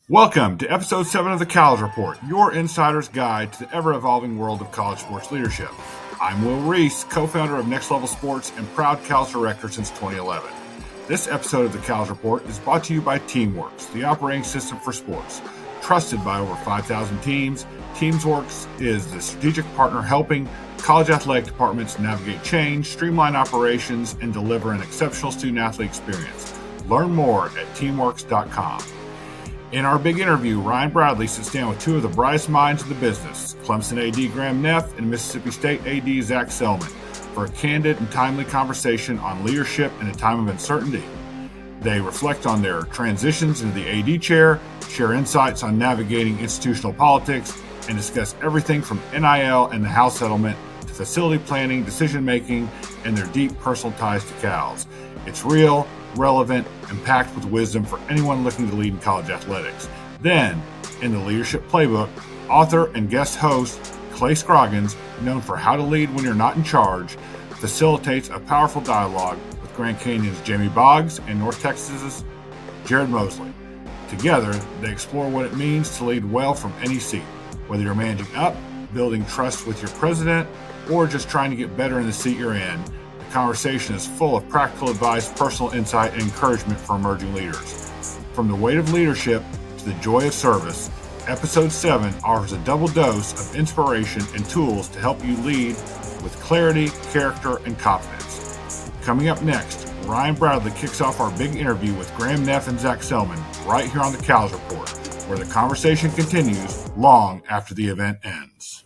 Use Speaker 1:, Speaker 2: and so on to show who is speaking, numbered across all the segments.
Speaker 1: Welcome to episode 7 of the College Report, your insider's guide to the ever-evolving world of college sports leadership. I'm Will Reese, co-founder of Next Level Sports and proud College director since 2011. This episode of the College Report is brought to you by Teamworks, the operating system for sports. Trusted by over 5,000 teams, Teamworks is the strategic partner helping college athletic departments navigate change, streamline operations, and deliver an exceptional student-athlete experience. Learn more at teamworks.com. In our big interview, Ryan Bradley sits down with two of the brightest minds in the business, Clemson AD Neff and Mississippi State AD Zac Selmon, for a candid and timely conversation on leadership in a time of uncertainty. They reflect on their transitions into the AD chair, share insights on navigating institutional politics, and discuss everything from NIL and the House settlement to facility planning, decision-making, and their deep personal ties to Cals. It's real, relevant, and packed with wisdom for anyone looking to lead in college athletics. Then, in the Leadership Playbook, author and guest host Clay Scroggins, known for How to Lead When You're Not in Charge, facilitates a powerful dialogue with Grand Canyon's Jamie Boggs and North Texas's Jared Mosley. Together, they explore what it means to lead well from any seat, whether you're managing up, building trust with your president, or just trying to get better in the seat you're in. The conversation is full of practical advice, personal insight, and encouragement for emerging leaders. From the weight of leadership to the joy of service, Episode 7 offers a double dose of inspiration and tools to help you lead with clarity, character, and confidence. Coming up next, Ryan Bradley kicks off our big interview with Neff and Zac Selmon right here on the College Report, where the conversation continues long after the event ends.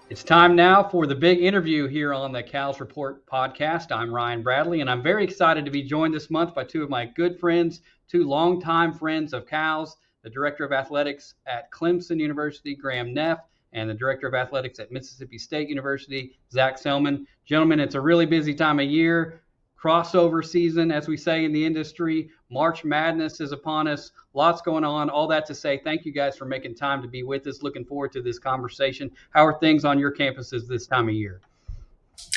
Speaker 2: It's time now for the big interview here on the College Report podcast. I'm Ryan Bradley, and I'm very excited to be joined this month by two of my good friends, two longtime friends of Cal's, the Director of Athletics at Clemson University, Neff, and the Director of Athletics at Mississippi State University, Zac Selmon. Gentlemen, it's a really busy time of year. Crossover season, as we say in the industry. March Madness is upon us. Lots going on. All that to say, thank you guys for making time to be with us. Looking forward to this conversation. How are things on your campuses this time of year?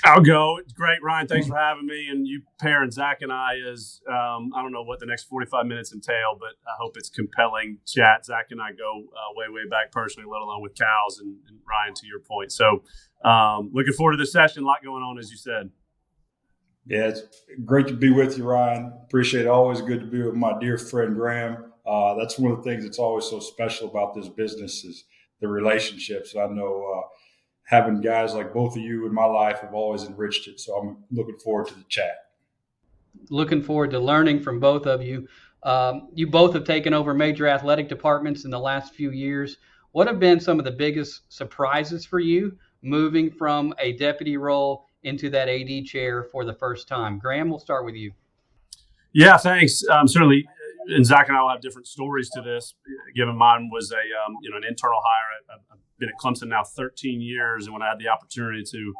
Speaker 3: I'll go. It's great, Ryan. Thanks for having me. And you pairing Zac and I is, I don't know what the next 45 minutes entail, but I hope it's compelling chat. Zac and I go way back personally, let alone with Cal's and Ryan, to your point. So looking forward to this session. A lot going on, as you said.
Speaker 4: Yeah, it's great to be with you, Ryan. Appreciate it. Always good to be with my dear friend, Graham. That's one of the things that's always so special about this business is the relationships. I know having guys like both of you in my life have always enriched it. So I'm looking forward to the chat.
Speaker 2: Looking forward to learning from both of you. You both have taken over major athletic departments in the last few years. What have been some of the biggest surprises for you moving from a deputy role into that AD chair for the first time? Graham, we'll start with you.
Speaker 3: Yeah, thanks. Certainly, and Zac and I will have different stories to this, given mine was an internal hire. I've been at Clemson now 13 years, and when I had the opportunity to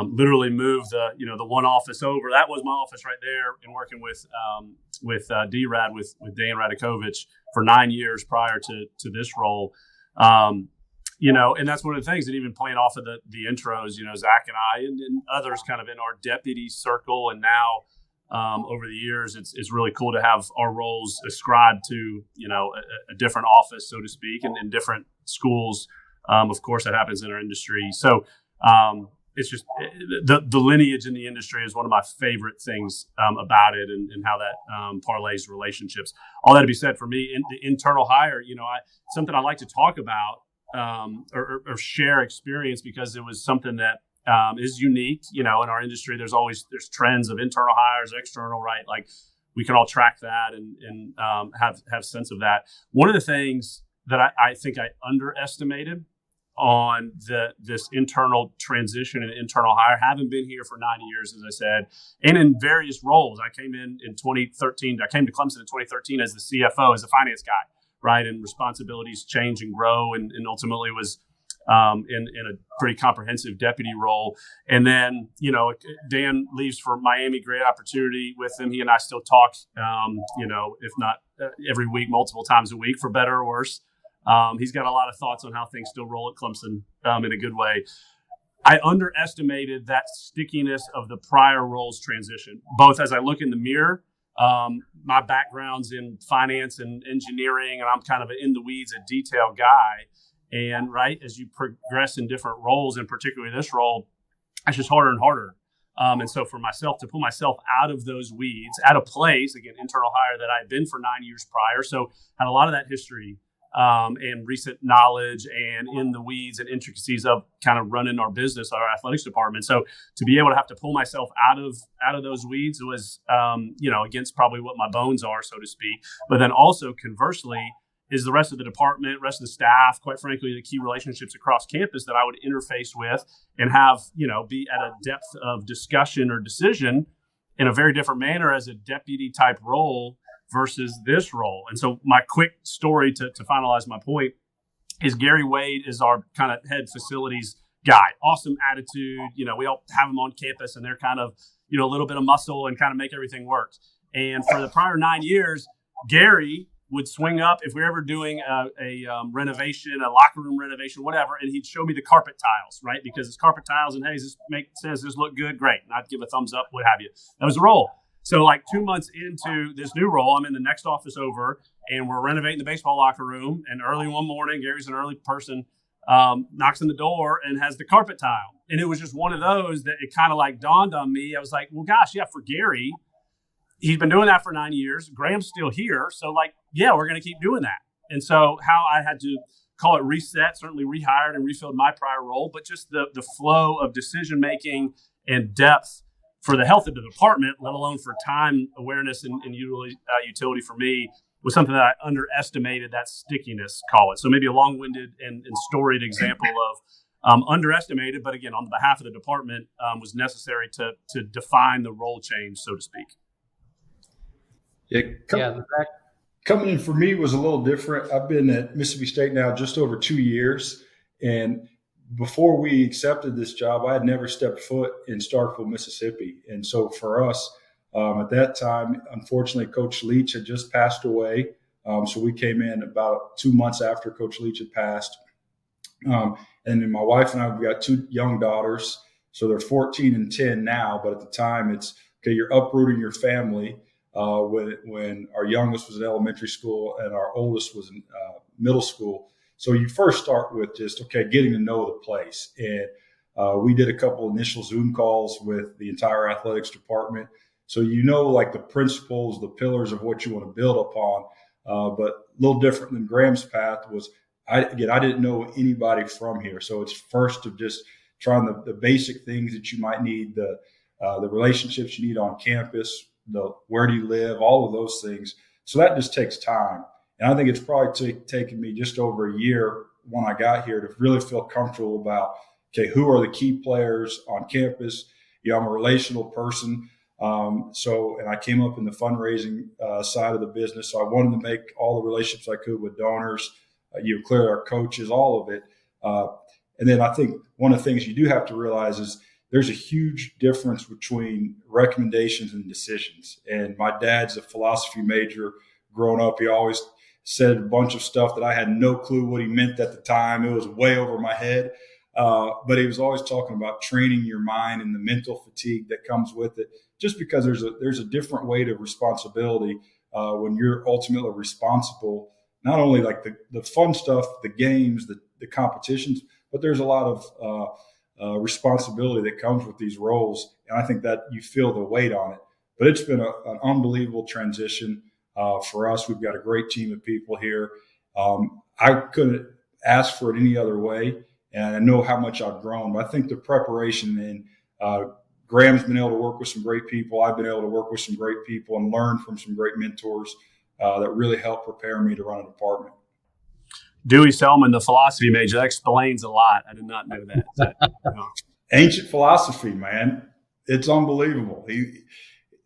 Speaker 3: literally move the one office over, that was my office right there, and working with D-Rad, with Dan Radakovich for 9 years prior to this role. And that's one of the things that even playing off of the intros, Zac and I and others kind of in our deputy circle. And now over the years, it's really cool to have our roles ascribed to, a different office, so to speak, and in different schools. Of course, that happens in our industry. So it's just the lineage in the industry is one of my favorite things about it and how that parlays relationships. All that to be said, for me, the internal hire, something I like to talk about. Or share experience, because it was something that is unique. In our industry, there's trends of internal hires, external, right? Like we can all track that and have sense of that. One of the things that I think I underestimated on this internal transition and internal hire, having been here for 9 years, as I said, and in various roles. I came in 2013. I came to Clemson in 2013 as the CFO, as a finance guy. Right, and responsibilities change and grow, and ultimately was in a pretty comprehensive deputy role. And then, Dan leaves for Miami, great opportunity with him. He and I still talk, if not every week, multiple times a week, for better or worse. He's got a lot of thoughts on how things still roll at Clemson in a good way. I underestimated that stickiness of the prior roles transition, both as I look in the mirror. My background's in finance and engineering, and I'm kind of an in the weeds, a detail guy. And right as you progress in different roles, and particularly this role, it's just harder and harder. And so for myself to pull myself out of those weeds at a place, again, internal hire that I had been for 9 years prior. So had a lot of that history and recent knowledge and in the weeds and intricacies of kind of running our business, our athletics department. So to be able to have to pull myself out of those weeds was, against probably what my bones are, so to speak. But then also conversely is the rest of the department, rest of the staff, quite frankly, the key relationships across campus that I would interface with and have, be at a depth of discussion or decision in a very different manner as a deputy type role versus this role. And so my quick story to finalize my point is Gary Wade is our kind of head facilities guy. Awesome attitude. We all have them on campus and they're kind of, a little bit of muscle and kind of make everything work. And for the prior 9 years, Gary would swing up if we were ever doing a renovation, a locker room renovation, whatever, and he'd show me the carpet tiles, right? Because it's carpet tiles and, hey, does this make sense? Does this look good? Great. And I'd give a thumbs up, what have you. That was the role. So like 2 months into this new role, I'm in the next office over and we're renovating the baseball locker room. And early one morning, Gary's an early person, knocks on the door and has the carpet tile. And it was just one of those that it kind of like dawned on me. I was like, well, gosh, yeah, for Gary, he's been doing that for 9 years. Graham's still here. So like, yeah, we're going to keep doing that. And so how I had to call it reset, certainly rehired and refilled my prior role, but just the flow of decision-making and depth for the health of the department, let alone for time awareness and utility for me, was something that I underestimated that stickiness, call it. So maybe a long-winded and storied example of underestimated, but again, on behalf of the department, was necessary to define the role change, so to speak.
Speaker 4: Coming in for me was a little different. I've been at Mississippi State now just over 2 years, and before we accepted this job, I had never stepped foot in Starkville, Mississippi. And so for us, at that time, unfortunately, Coach Leach had just passed away. So we came in about 2 months after Coach Leach had passed. And then my wife and I, we've got 2 young daughters. So they're 14 and 10 now. But at the time, it's, okay, you're uprooting your family. When our youngest was in elementary school and our oldest was in middle school. So you first start with just, okay, getting to know the place. And we did a couple initial Zoom calls with the entire athletics department. So like the principles, the pillars of what you want to build upon. But a little different than Graham's path was, I didn't know anybody from here. So it's first of just trying the basic things that you might need, the relationships you need on campus, where do you live, all of those things. So that just takes time. And I think it's probably taken me just over a year when I got here to really feel comfortable about, okay, who are the key players on campus? I'm a relational person. And I came up in the fundraising side of the business. So I wanted to make all the relationships I could with donors, clearly our coaches, all of it. And then I think one of the things you do have to realize is there's a huge difference between recommendations and decisions. And my dad's a philosophy major. Growing up, he always said a bunch of stuff that I had no clue what he meant at the time. It was way over my head. But he was always talking about training your mind and the mental fatigue that comes with it, just because there's a different weight of responsibility when you're ultimately responsible, not only like the fun stuff, the games, the competitions, but there's a lot of responsibility that comes with these roles. And I think that you feel the weight on it. But it's been an unbelievable transition for us. We've got a great team of people here. I couldn't ask for it any other way. And I know how much I've grown. But I think the preparation and Graham's been able to work with some great people. I've been able to work with some great people and learn from some great mentors that really helped prepare me to run a department.
Speaker 3: Dewey Selmon, the philosophy major, that explains a lot. I did not know that.
Speaker 4: Ancient philosophy, man. It's unbelievable.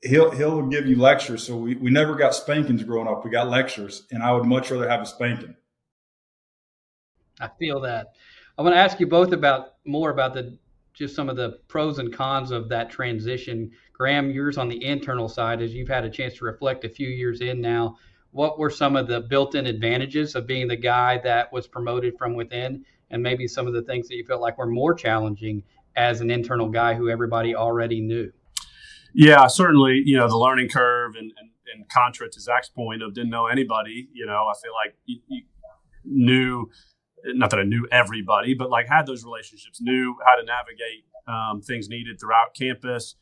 Speaker 4: He'll give you lectures. So we never got spankings growing up. We got lectures, and I would much rather have a spanking.
Speaker 2: I feel that. I want to ask you both more about just some of the pros and cons of that transition. Graham, yours on the internal side, as you've had a chance to reflect a few years in now. what were some of the built-in advantages of being the guy that was promoted from within, and maybe some of the things that you felt like were more challenging as an internal guy who everybody already knew?
Speaker 3: Yeah, certainly, the learning curve and contra to Zac's point of didn't know anybody, I feel like you knew, not that I knew everybody, but like had those relationships, knew how to navigate things needed throughout campus.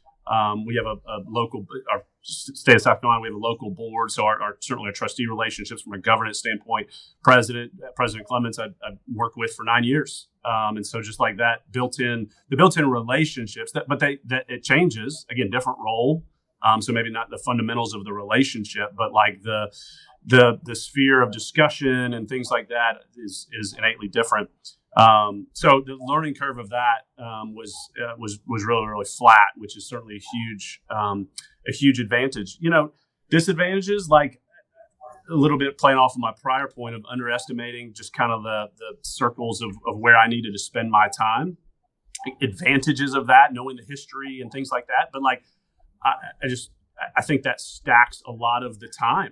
Speaker 3: We have a local, our state of South Carolina, we have a local board. So certainly our trustee relationships from a governance standpoint, President Clemens, I worked with for 9 years. And so just like that the built-in relationships that it changes, again, different role. So maybe not the fundamentals of the relationship, but like the sphere of discussion and things like that is innately different. So the learning curve of that was really, really flat, which is certainly a huge advantage. Disadvantages, like a little bit playing off of my prior point of underestimating just kind of the circles of where I needed to spend my time. Advantages of that, knowing the history and things like that. But like, I think that stacks a lot of the time.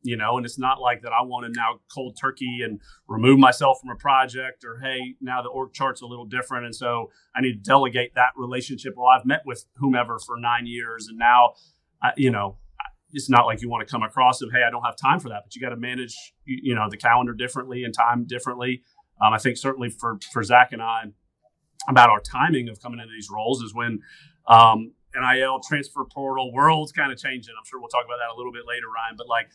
Speaker 3: And it's not like that I want to now cold turkey and remove myself from a project, or, hey, now the org chart's a little different, and so I need to delegate that relationship. Well, I've met with whomever for 9 years, and now, it's not like you want to come across of, hey, I don't have time for that, but you got to manage, the calendar differently and time differently. I think certainly for Zac and I, about our timing of coming into these roles is when NIL, transfer portal, world's kind of changing. I'm sure we'll talk about that a little bit later, Ryan, but like,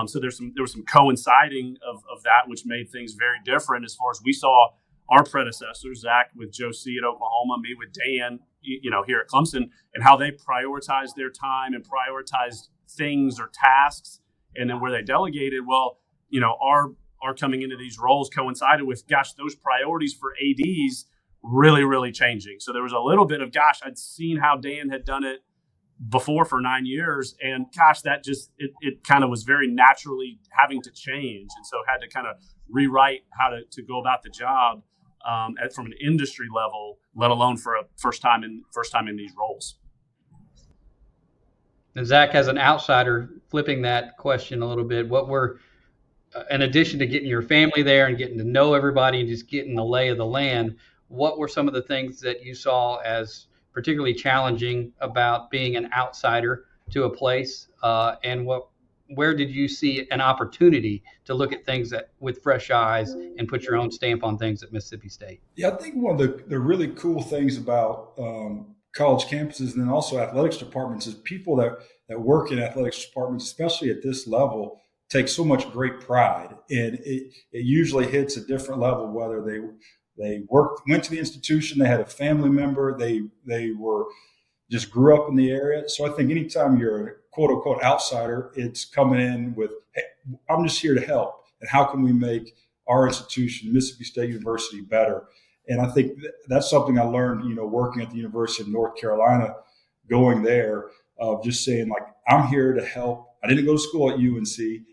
Speaker 3: so there was some coinciding of that, which made things very different as far as we saw our predecessors, Zac with Joe C at Oklahoma, me with Dan, here at Clemson, and how they prioritized their time and prioritized things or tasks, and then where they delegated. Well, our coming into these roles coincided with, gosh, those priorities for ADs really, really changing. So there was a little bit of, gosh, I'd seen how Dan had done it before for 9 years, and gosh, that just it kind of was very naturally having to change, and so had to kind of rewrite how to go about the job from an industry level, let alone for a first time in these roles.
Speaker 2: And Zac, as an outsider, flipping that question a little bit, what were, in addition to getting your family there and getting to know everybody and just getting the lay of the land, what were some of the things that you saw as particularly challenging about being an outsider to a place, and where did you see an opportunity to look at things with fresh eyes and put your own stamp on things at Mississippi State?
Speaker 4: Yeah, I think one of the really cool things about college campuses and then also athletics departments is people that work in athletics departments, especially at this level, take so much great pride. And it usually hits a different level, whether they went to the institution, they had a family member, they were just grew up in the area. So I think anytime you're a quote unquote outsider, it's coming in with, hey, I'm just here to help. And how can we make our institution, Mississippi State University, better? And I think that's something I learned, working at the University of North Carolina, going there, of just saying, like, I'm here to help. I didn't go to school at UNC,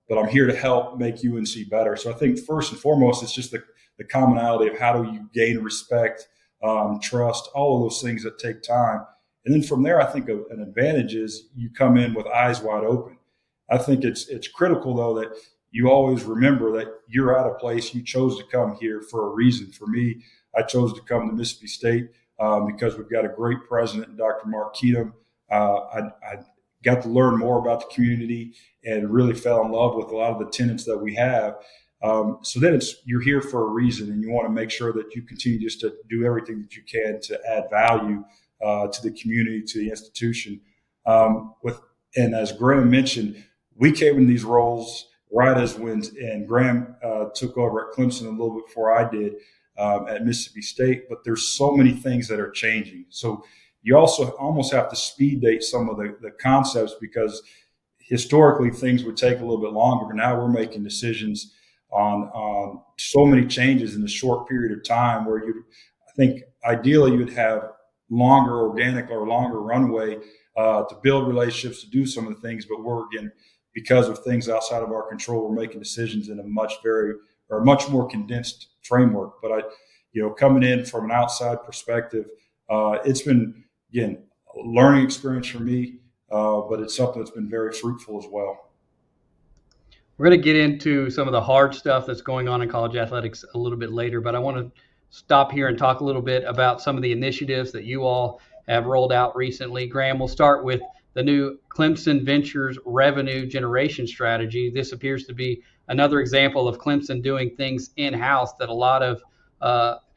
Speaker 4: but I'm here to help make UNC better. So I think first and foremost, it's just the commonality of how do you gain respect, trust, all of those things that take time. And then from there, I think an advantage is you come in with eyes wide open. I think it's critical, though, that you always remember that you're at a place, you chose to come here for a reason. For me, I chose to come to Mississippi State because we've got a great president, Dr. Mark Keatum. I got to learn more about the community and really fell in love with a lot of the tenets that we have. So then you're here for a reason, and you want to make sure that you continue just to do everything that you can to add value to the community, to the institution. And as Graham mentioned, we came in these roles right as and Graham took over at Clemson a little bit before I did at Mississippi State. But there's so many things that are changing. So you also almost have to speed date some of the concepts, because historically things would take a little bit longer. But now we're making decisions on so many changes in a short period of time, where I think ideally you'd have longer organic or longer runway to build relationships, to do some of the things. But we're, again, because of things outside of our control, we're making decisions in a much more condensed framework. But coming in from an outside perspective, it's been, again, a learning experience for me, but it's something that's been very fruitful as well.
Speaker 2: We're going to get into some of the hard stuff that's going on in college athletics a little bit later, but I want to stop here and talk a little bit about some of the initiatives that you all have rolled out recently. Graham, we'll start with the new Clemson Ventures revenue generation strategy. This appears to be another example of Clemson doing things in-house that a lot of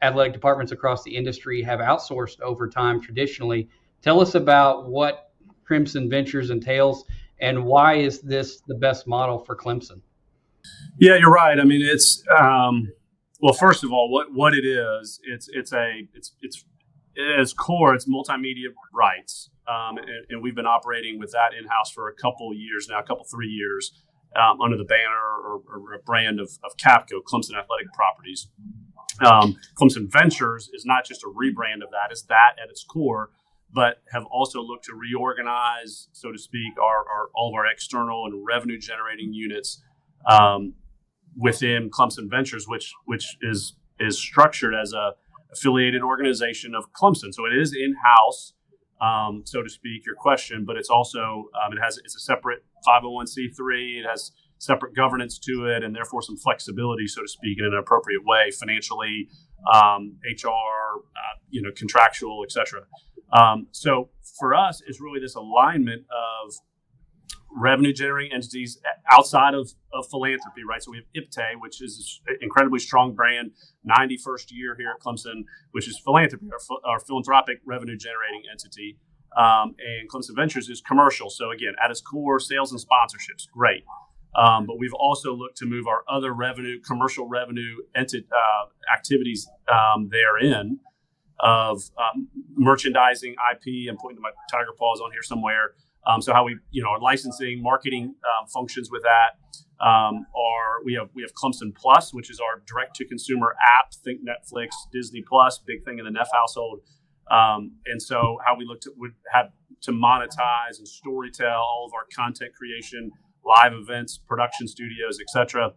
Speaker 2: athletic departments across the industry have outsourced over time traditionally. Tell us about what Clemson Ventures entails and why is this the best model for Clemson?
Speaker 3: Yeah, you're right. I mean, it's well, first of all, what it is, it's at its core, it's multimedia rights, and we've been operating with that in-house for a couple of years now, 3 years, under the banner or a brand of Capco, Clemson Athletic Properties. Clemson Ventures is not just a rebrand of that; it's that at its core, but have also looked to reorganize, so to speak, all of our external and revenue generating units within Clemson Ventures, which is structured as a affiliated organization of Clemson. So it is in-house, so to speak, your question, but it's also it's a separate 501c3. It has separate governance to it, and therefore some flexibility, so to speak, in an appropriate way, financially, HR, contractual, etc. So for us, it's really this alignment of revenue generating entities outside of philanthropy, right? So we have IPTE, which is an incredibly strong brand, 91st year here at Clemson, which is philanthropy, our philanthropic revenue generating entity. And Clemson Ventures is commercial. So again, at its core, sales and sponsorships, great. But we've also looked to move our other commercial revenue activities therein of merchandising, IP. I'm pointing to my tiger paws on here somewhere. So how we, our licensing, marketing functions with that. We have Clemson Plus, which is our direct-to-consumer app. Think Netflix, Disney Plus, big thing in the Neff household. And so how we would have to monetize and storytell all of our content creation, live events, production studios, etc.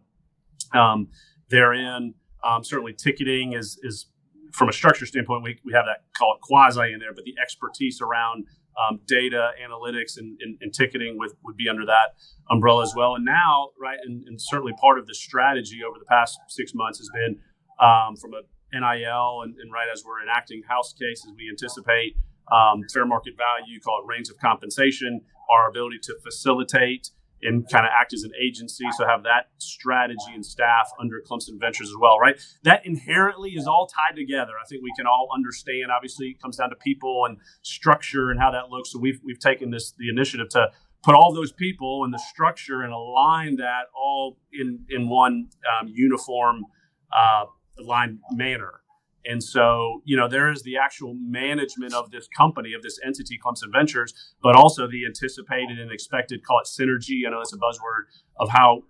Speaker 3: Therein, certainly ticketing is from a structure standpoint, we have that, call it quasi in there, but the expertise around data analytics and ticketing would be under that umbrella as well. And now, right, and certainly part of the strategy over the past 6 months has been from a NIL and right as we're enacting house cases, we anticipate fair market value, call it range of compensation, our ability to facilitate and kind of act as an agency. So have that strategy and staff under Clemson Ventures as well, right? That inherently is all tied together. I think we can all understand. Obviously, it comes down to people and structure and how that looks. So we've taken the initiative to put all those people and the structure and align that all in one uniform aligned manner. And so, there is the actual management of this company, of this entity, Clemson Ventures, but also the anticipated and expected, call it synergy. I know that's a buzzword of how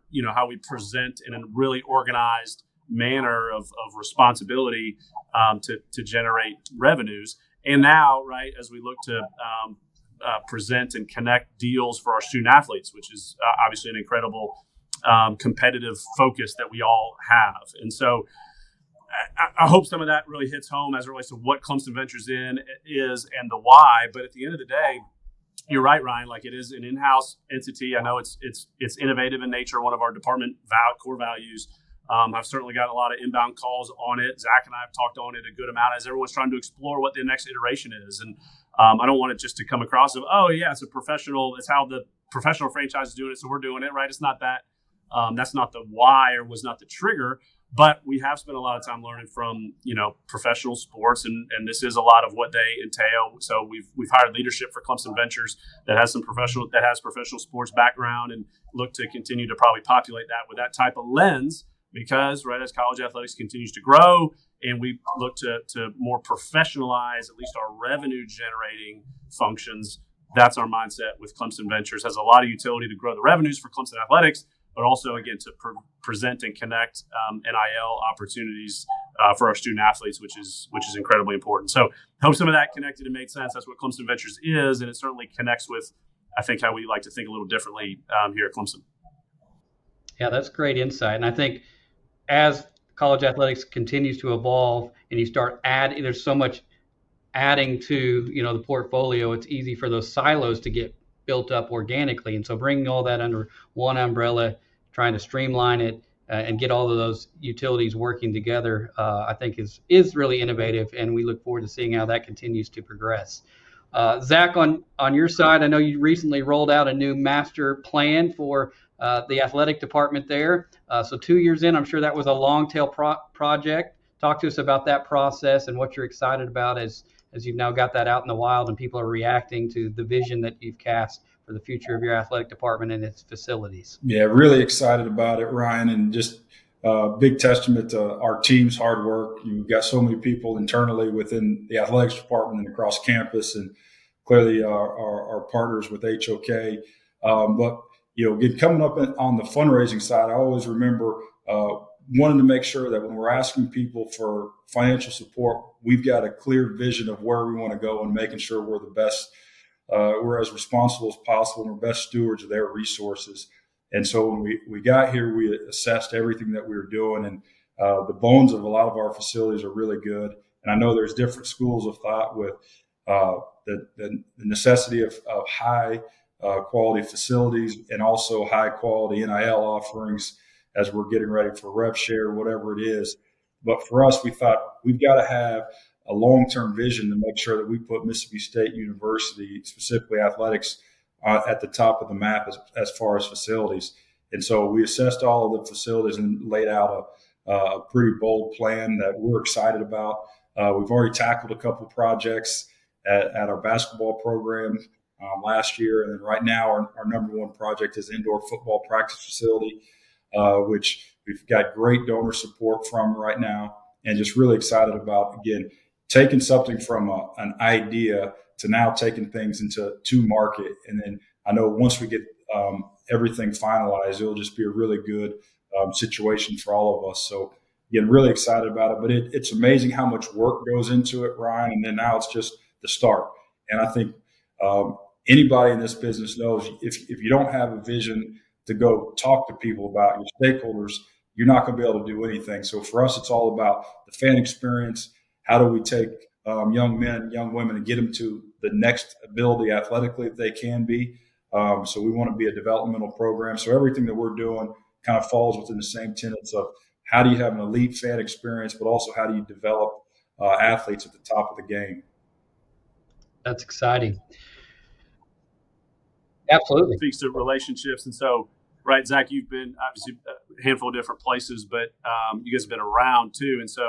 Speaker 3: we present in a really organized manner of responsibility to generate revenues. And now, right, as we look to present and connect deals for our student athletes, which is obviously an incredible competitive focus that we all have. And so, I hope some of that really hits home as it relates to what Clemson Ventures is and the why. But at the end of the day, you're right, Ryan. Like, it is an in-house entity. I know it's innovative in nature. One of our department core values. I've certainly got a lot of inbound calls on it. Zach and I have talked on it a good amount as everyone's trying to explore what the next iteration is. And I don't want it just to come across of, oh yeah, it's a professional. It's how the professional franchise is doing it, so we're doing it, right? It's not that. That's not the why or was not the trigger. But we have spent a lot of time learning from, professional sports, and this is a lot of what they entail. So we've hired leadership for Clemson Ventures that has professional sports background, and look to continue to probably populate that with that type of lens, because right as college athletics continues to grow and we look to more professionalize at least our revenue generating functions, that's our mindset with Clemson Ventures. Has a lot of utility to grow the revenues for Clemson athletics, but also, again, to present and connect NIL opportunities for our student athletes, which is incredibly important. So I hope some of that connected and made sense. That's what Clemson Ventures is, and it certainly connects with, I think, how we like to think a little differently here at Clemson.
Speaker 2: Yeah, that's great insight. And I think as college athletics continues to evolve and you start there's so much adding to, the portfolio, it's easy for those silos to get built up organically. And so bringing all that under one umbrella trying to streamline it and get all of those utilities working together, I think is really innovative, and we look forward to seeing how that continues to progress. Zac, on your side, I know you recently rolled out a new master plan for the athletic department there. So 2 years in, I'm sure that was a long tail project. Talk to us about that process and what you're excited about as you've now got that out in the wild and people are reacting to the vision that you've cast for the future of your athletic department and its facilities.
Speaker 4: Yeah, really excited about it, Ryan, and just big testament to our team's hard work. You've got so many people internally within the athletics department and across campus, and clearly our partners with HOK. But again, coming up on the fundraising side, I always remember wanting to make sure that when we're asking people for financial support, we've got a clear vision of where we want to go and making sure we're the best, we're as responsible as possible and we're best stewards of their resources. And so when we got here, we assessed everything that we were doing, and the bones of a lot of our facilities are really good. And I know there's different schools of thought with the necessity of high quality facilities and also high quality NIL offerings as we're getting ready for rev share, whatever it is. But for us, we thought we've got to have a long-term vision to make sure that we put Mississippi State University, specifically athletics, at the top of the map as far as facilities. And so we assessed all of the facilities and laid out a pretty bold plan that we're excited about. We've already tackled a couple projects at our basketball program last year. And then right now our number one project is indoor football practice facility, which we've got great donor support from right now, and just really excited about, again, taking something from an idea to now taking things to market. And then I know once we get everything finalized, it'll just be a really good situation for all of us. So again, really excited about it, but it's amazing how much work goes into it, Ryan. And then now it's just the start. And I think anybody in this business knows if you don't have a vision to go talk to people about your stakeholders, you're not going to be able to do anything. So for us, it's all about the fan experience. How do we take young men, young women, and get them to the next ability athletically that they can be? So we want to be a developmental program. So everything that we're doing kind of falls within the same tenets of how do you have an elite fan experience, but also how do you develop athletes at the top of the game?
Speaker 2: That's exciting. Absolutely.
Speaker 3: Speaks to relationships. And so, right, Zac, you've been obviously a handful of different places, but you guys have been around too. And so,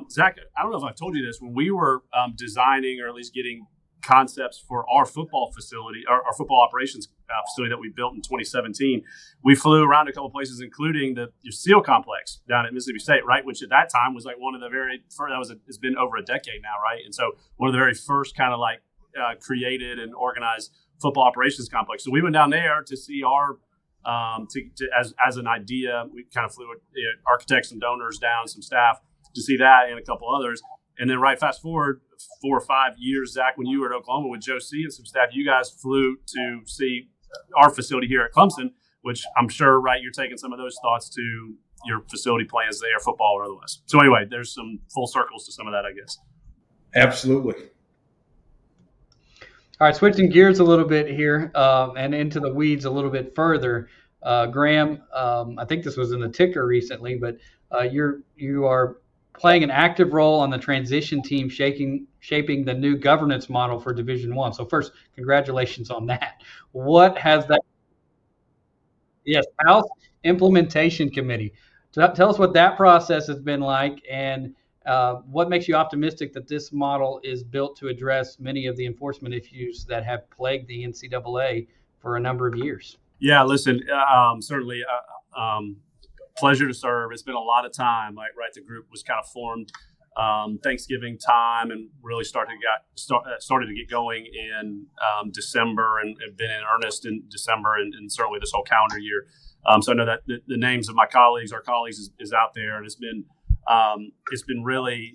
Speaker 3: Zac, I don't know if I've told you this, when we were designing or at least getting concepts for our football facility, our football operations facility that we built in 2017, we flew around a couple places, including the SEAL complex down at Mississippi State, right? Which at that time was like one of the very first, it's been over a decade now, right? And so one of the very first kind of like created and organized football operations complex. So we went down there to see our, as an idea, we kind of flew architects and donors down, some staff to see that and a couple others. And then fast forward 4 or 5 years, Zac, when you were at Oklahoma with Joe C and some staff, you guys flew to see our facility here at Clemson, which I'm sure, right, you're taking some of those thoughts to your facility plans there, football or otherwise. So anyway, there's some full circles to some of that, I guess.
Speaker 4: Absolutely.
Speaker 2: All right, switching gears a little bit here and into the weeds a little bit further. Graham, I think this was in the ticker recently, but you are playing an active role on the transition team shaping the new governance model for Division I. So first, congratulations on that. What has that? Yes, House Implementation Committee. Tell us what that process has been like, and what makes you optimistic that this model is built to address many of the enforcement issues that have plagued the NCAA for a number of years?
Speaker 3: Yeah, listen, certainly pleasure to serve. It's been a lot of time. Right, the group was kind of formed Thanksgiving time and really started to get going in December and been in earnest in December and certainly this whole calendar year. So I know that the names of our colleagues is out there, and it's been really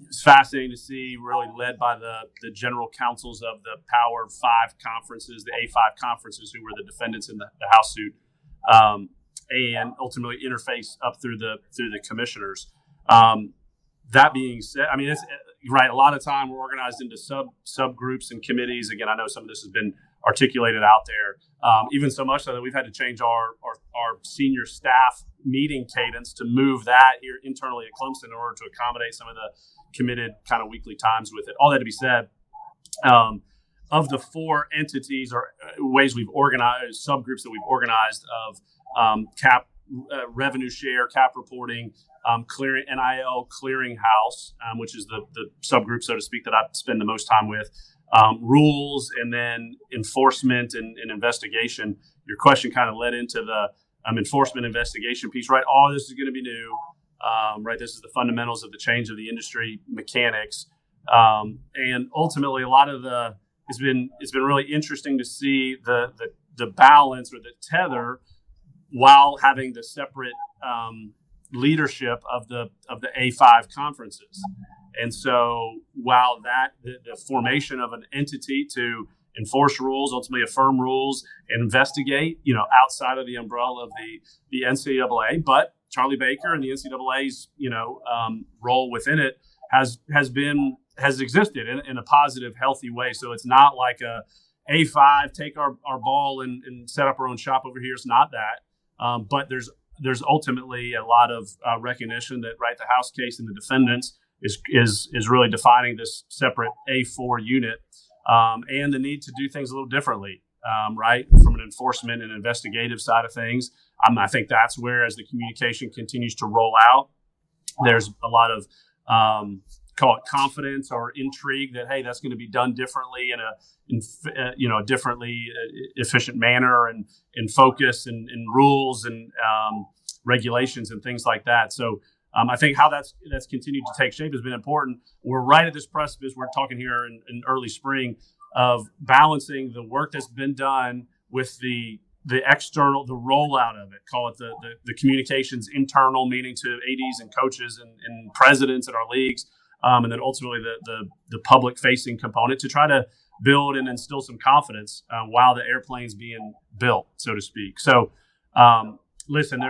Speaker 3: it's fascinating to see, really led by the general counsels of the Power 5 conferences, the A5 conferences, who were the defendants in the House suit, and ultimately interface up through the commissioners. That being said, I mean, it's right. A lot of time we're organized into subgroups and committees. Again, I know some of this has been articulated out there. Even so much so that we've had to change our senior staff meeting cadence to move that here internally at Clemson in order to accommodate some of the committed kind of weekly times with it. All that to be said, of the 4 entities or ways we've organized, subgroups that we've organized of cap revenue share, cap reporting, clearing NIL clearinghouse, which is the subgroup, so to speak, that I spend the most time with, rules, and then enforcement and investigation. Your question kind of led into the enforcement investigation piece, right? All this is going to be new, right? This is the fundamentals of the change of the industry mechanics, and ultimately, a lot of it's been really interesting to see the balance or the tether while having the separate leadership of the A5 conferences. And so while the formation of an entity to enforce rules, ultimately affirm rules, and investigate, outside of the umbrella of the NCAA, but Charlie Baker and the NCAA's, role within it has existed in a positive, healthy way. So it's not like A5, take our ball and set up our own shop over here. It's not that. But there's ultimately a lot of recognition that, right, the House case and the defendants is really defining this separate A4 unit, and the need to do things a little differently, right, from an enforcement and investigative side of things. I think that's where, as the communication continues to roll out, there's a lot of call it confidence or intrigue that, hey, that's going to be done differently in a differently efficient manner and focus and rules and regulations and things like that. So I think how that's continued to take shape has been important. We're right at this precipice. We're talking here in early spring of balancing the work that's been done with the external, the rollout of it, call it the communications internal, meaning to ADs and coaches and presidents in our leagues, and then ultimately the public facing component to try to build and instill some confidence while the airplane's being built, so to speak. So listen,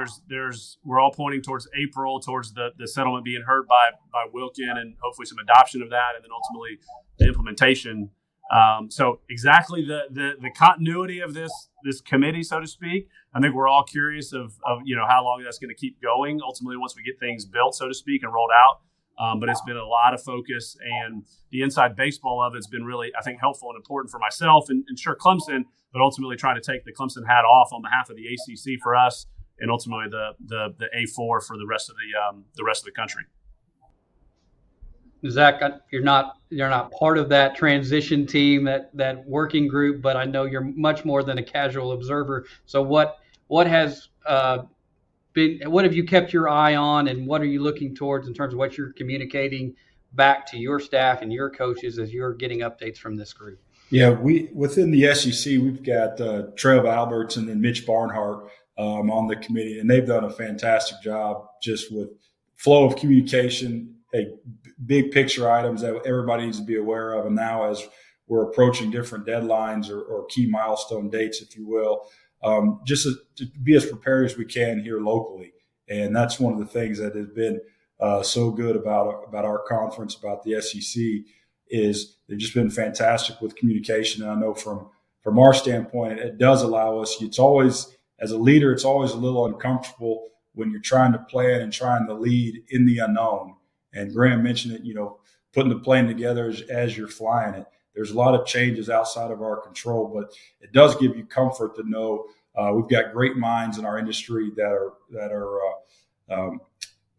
Speaker 3: we're all pointing towards April, towards the settlement being heard by Wilkin, and hopefully some adoption of that, and then ultimately the implementation. So exactly the continuity of this committee, so to speak, I think we're all curious of how long that's going to keep going. Ultimately, once we get things built, so to speak, and rolled out. But it's been a lot of focus, and the inside baseball of it's been really, I think, helpful and important for myself and sure Clemson, but ultimately trying to take the Clemson hat off on behalf of the ACC for us, and ultimately the A4 for the rest of the country.
Speaker 2: Zac, you're not part of that transition team, that working group, but I know you're much more than a casual observer. So what has what have you kept your eye on, and what are you looking towards in terms of what you're communicating back to your staff and your coaches as you're getting updates from this group?
Speaker 4: Yeah, within the SEC, we've got Trev Alberts and then Mitch Barnhart on the committee, and they've done a fantastic job just with flow of communication, big picture items that everybody needs to be aware of. And now as we're approaching different deadlines or key milestone dates, if you will, just to be as prepared as we can here locally. And that's one of the things that has been so good about our conference, about the SEC, is they've just been fantastic with communication. And I know from our standpoint, it does allow us, it's always, as a leader, it's always a little uncomfortable when you're trying to plan and trying to lead in the unknown. And Graham mentioned it, putting the plane together as you're flying it. There's a lot of changes outside of our control, but it does give you comfort to know we've got great minds in our industry that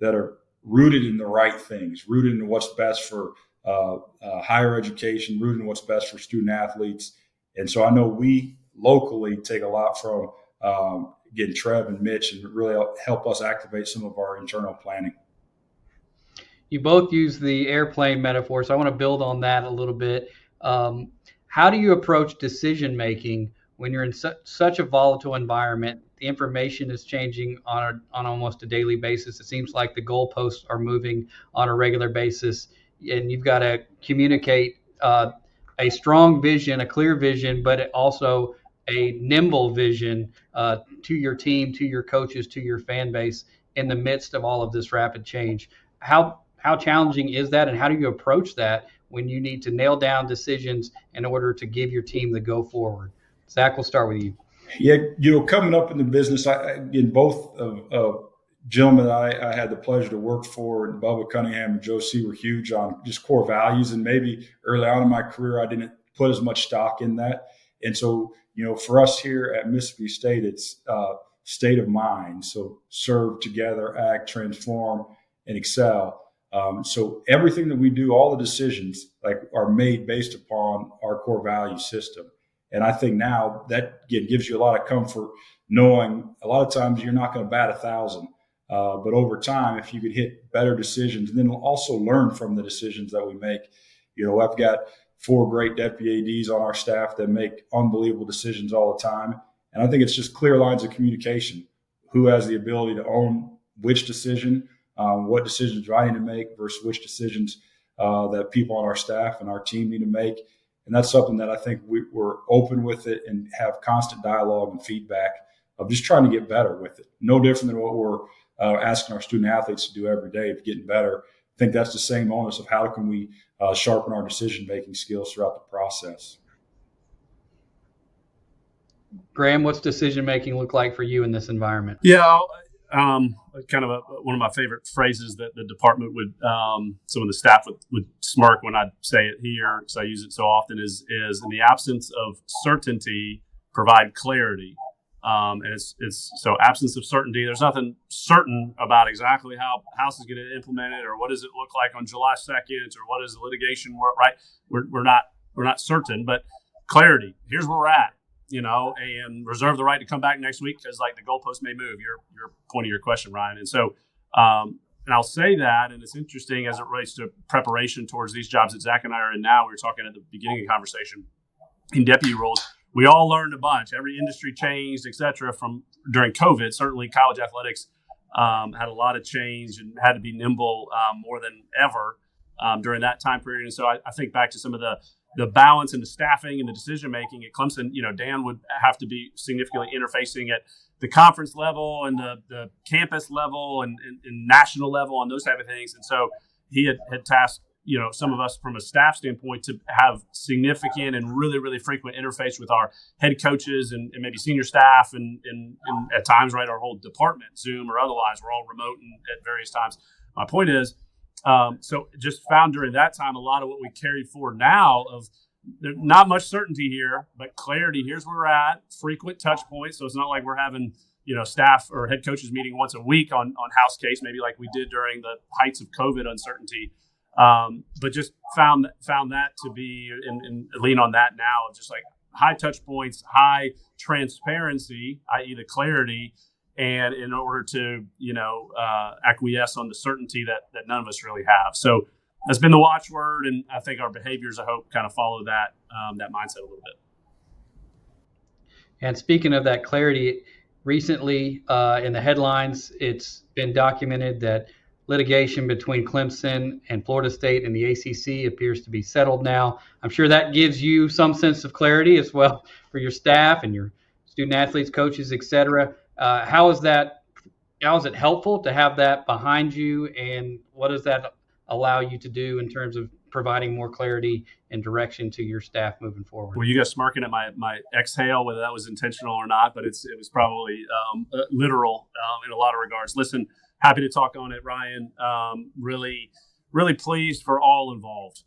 Speaker 4: are rooted in the right things, rooted in what's best for higher education, rooted in what's best for student athletes. And so I know we locally take a lot from getting Trev and Mitch and really help us activate some of our internal planning.
Speaker 2: You both use the airplane metaphor, so I want to build on that a little bit. How do you approach decision making when you're in such a volatile environment? The information is changing on almost a daily basis. It seems like the goalposts are moving on a regular basis, and you've got to communicate a strong vision, a clear vision, but also a nimble vision to your team, to your coaches, to your fan base in the midst of all of this rapid change. How challenging is that, and how do you approach that when you need to nail down decisions in order to give your team the go forward? Zac, we'll start with you.
Speaker 4: Yeah, coming up in the business, in both of gentlemen I had the pleasure to work for, and Bubba Cunningham and Joe C, were huge on just core values. And maybe early on in my career, I didn't put as much stock in that. And so, for us here at Mississippi State, it's state of mind. So serve together, act, transform, and excel. So everything that we do, all the decisions are made based upon our core value system. And I think now that gives you a lot of comfort knowing a lot of times you're not going to bat 1,000. But over time, if you could hit better decisions, and then also learn from the decisions that we make. I've got 4 great deputy ADs on our staff that make unbelievable decisions all the time. And I think it's just clear lines of communication. Who has the ability to own which decision, what decisions do I need to make versus which decisions that people on our staff and our team need to make. And that's something that I think we're open with it and have constant dialogue and feedback of just trying to get better with it. No different than what we're asking our student athletes to do every day of getting better. I think that's the same onus of how can we sharpen our decision-making skills throughout the process.
Speaker 3: Graham,
Speaker 2: what's decision-making look like for you in this environment?
Speaker 3: Yeah, kind of one of my favorite phrases that the department would, some of the staff would smirk when I'd say it here, because I use it so often, is in the absence of certainty, provide clarity. And it's so absence of certainty. There's nothing certain about exactly how House is going to implement it, or what does it look like on July 2nd, or what is the litigation work, right? We're not certain, but clarity. Here's where we're at, and reserve the right to come back next week because the goalpost may move. Your point of your question, Ryan. And so, and I'll say that, and it's interesting as it relates to preparation towards these jobs that Zac and I are in now. We were talking at the beginning of the conversation in deputy roles. We all learned a bunch. Every industry changed, et cetera, from during COVID. Certainly college athletics had a lot of change and had to be nimble more than ever during that time period. And so I think back to some of the balance and the staffing and the decision-making at Clemson. Dan would have to be significantly interfacing at the conference level and the campus level and national level on those type of things. And so he had tasked some of us from a staff standpoint to have significant and really, really frequent interface with our head coaches and maybe senior staff and at times, right, our whole department, Zoom or otherwise. We're all remote and at various times. My point is, so just found during that time a lot of what we carried forward now of not much certainty here, but clarity. Here's where we're at, frequent touch points. So it's not like we're having staff or head coaches meeting once a week on House case, maybe like we did during the heights of COVID uncertainty. But just found that to be and lean on that now, just high touch points, high transparency, i.e. the clarity, and in order to acquiesce on the certainty that none of us really have. So that's been the watchword, and I think our behaviors, I hope, kind of follow that mindset a little bit.
Speaker 2: And speaking of that clarity, recently in the headlines, it's been documented that litigation between Clemson and Florida State and the ACC appears to be settled now. I'm sure that gives you some sense of clarity as well for your staff and your student athletes, coaches, et cetera. How is it helpful to have that behind you, and what does that allow you to do in terms of providing more clarity and direction to your staff moving forward?
Speaker 3: Well, you guys smirking at my exhale, whether that was intentional or not, but it was probably literal in a lot of regards. Listen, happy to talk on it, Ryan. Really, really pleased for all involved,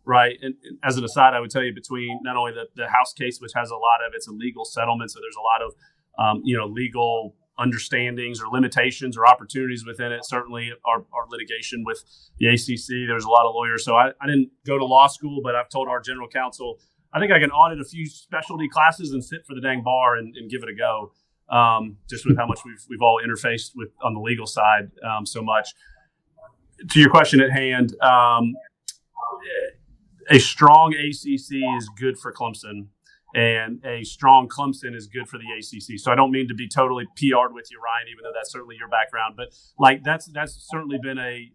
Speaker 3: right? And as an aside, I would tell you between not only the House case, which has a lot of, it's a legal settlement, so there's a lot of legal understandings or limitations or opportunities within it. Certainly our litigation with the ACC, there's a lot of lawyers. So I didn't go to law school, but I've told our general counsel, I think I can audit a few specialty classes and sit for the dang bar and give it a go. Just with how much we've all interfaced with on the legal side so much. To your question at hand, a strong ACC is good for Clemson, and a strong Clemson is good for the ACC. So I don't mean to be totally PR'd with you, Ryan, even though that's certainly your background. But that's certainly been a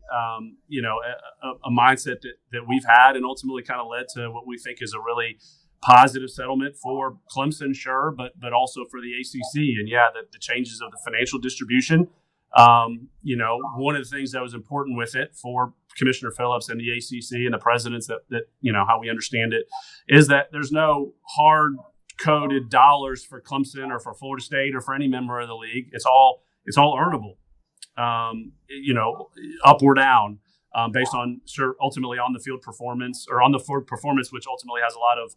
Speaker 3: mindset that we've had, and ultimately kind of led to what we think is a really positive settlement for Clemson, sure, but also for the ACC. And the changes of the financial distribution. One of the things that was important with it for Commissioner Phillips and the ACC and the presidents that how we understand it is that there's no hard coded dollars for Clemson or for Florida State or for any member of the league. It's all earnable, up or down, based on ultimately on the field performance or on the field performance, which ultimately has a lot of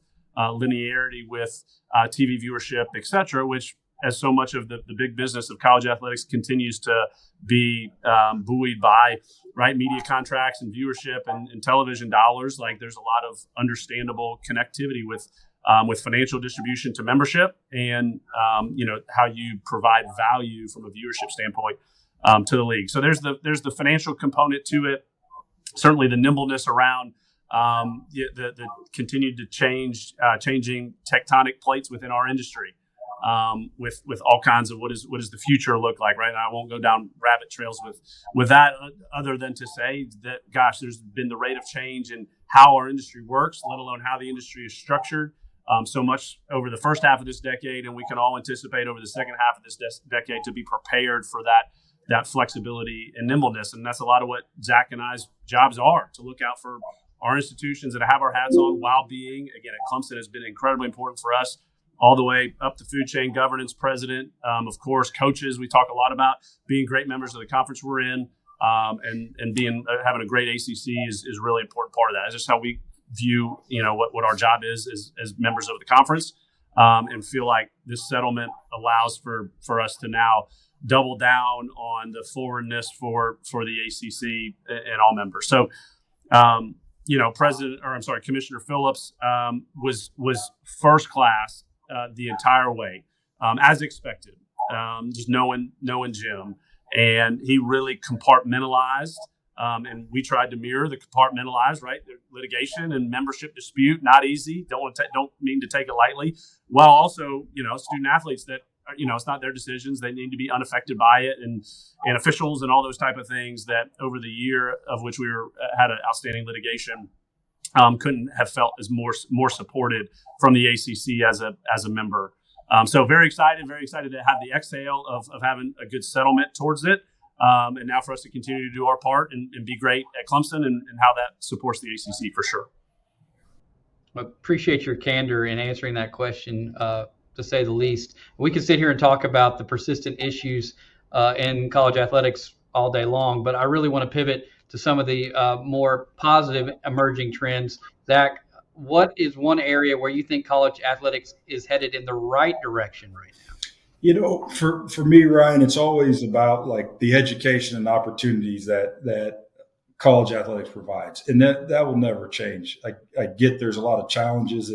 Speaker 3: linearity with TV viewership, et cetera, which, as so much of the big business of college athletics, continues to be buoyed by media contracts and viewership and television dollars. Like, there's a lot of understandable connectivity with financial distribution to membership and how you provide value from a viewership standpoint to the league. So there's the financial component to it. Certainly the nimbleness around the continued to changing tectonic plates within our industry, with all kinds of what does the future look like, right? And I won't go down rabbit trails with that, other than to say that, gosh, there's been the rate of change in how our industry works, let alone how the industry is structured, so much over the first half of this decade, and we can all anticipate over the second half of this decade to be prepared for that flexibility and nimbleness. And that's a lot of what Zac and I's jobs are, to look out for our institutions and to have our hats on while being, again, at Clemson has been incredibly important for us, all the way up the food chain, governance, president, of course, coaches. We talk a lot about being great members of the conference we're in, and being having a great ACC is really an important part of that. It's just how we view, what our job is as members of the conference, and feel like this settlement allows for us to now double down on the forwardness for the ACC and all members. So, Commissioner Phillips was first class the entire way, as expected. Just knowing Jim, and he really compartmentalized. And we tried to mirror the compartmentalized, right? The litigation and membership dispute, not easy. Don't mean to take it lightly. While also, student athletes that, it's not their decisions. They need to be unaffected by it, and officials and all those type of things that over the year of which we had an outstanding litigation, couldn't have felt as more supported from the ACC as a member. So very excited to have the exhale of having a good settlement towards it. And now for us to continue to do our part and be great at Clemson and how that supports the ACC for sure.
Speaker 2: I appreciate your candor in answering that question, to say the least. We could sit here and talk about the persistent issues in college athletics all day long, but I really want to pivot to some of the more positive emerging trends. Zac, what is one area where you think college athletics is headed in the right direction right now?
Speaker 4: For me, Ryan, it's always about like the education and opportunities that college athletics provides, and that will never change. I get there's a lot of challenges,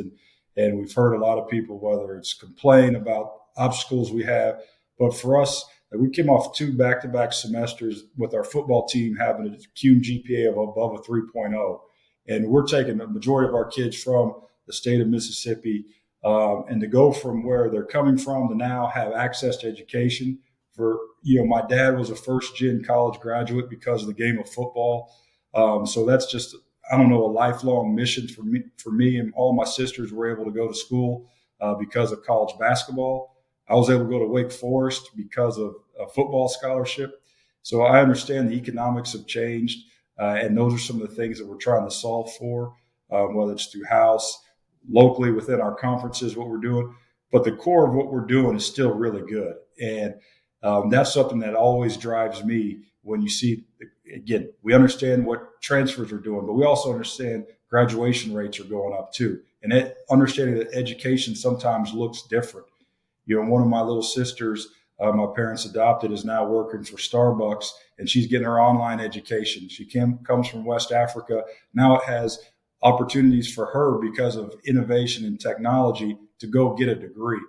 Speaker 4: and we've heard a lot of people, whether it's complain about obstacles we have, but for us, we came off 2 back-to-back semesters with our football team having a cum GPA of above a 3.0, and we're taking the majority of our kids from the state of Mississippi. And to go from where they're coming from to now have access to education. My dad was a first-gen college graduate because of the game of football. So that's just, a lifelong mission for me. And all my sisters were able to go to school because of college basketball. I was able to go to Wake Forest because of a football scholarship. So I understand the economics have changed. And those are some of the things that we're trying to solve for, whether it's through house, locally within our conferences, what we're doing. But the core of what we're doing is still really good. And that's something that always drives me when you see, again, we understand what transfers are doing, but we also understand graduation rates are going up too. And understanding that education sometimes looks different. One of my little sisters, my parents adopted, is now working for Starbucks, and she's getting her online education. She comes from West Africa. Now it has opportunities for her because of innovation and technology to go get a degree.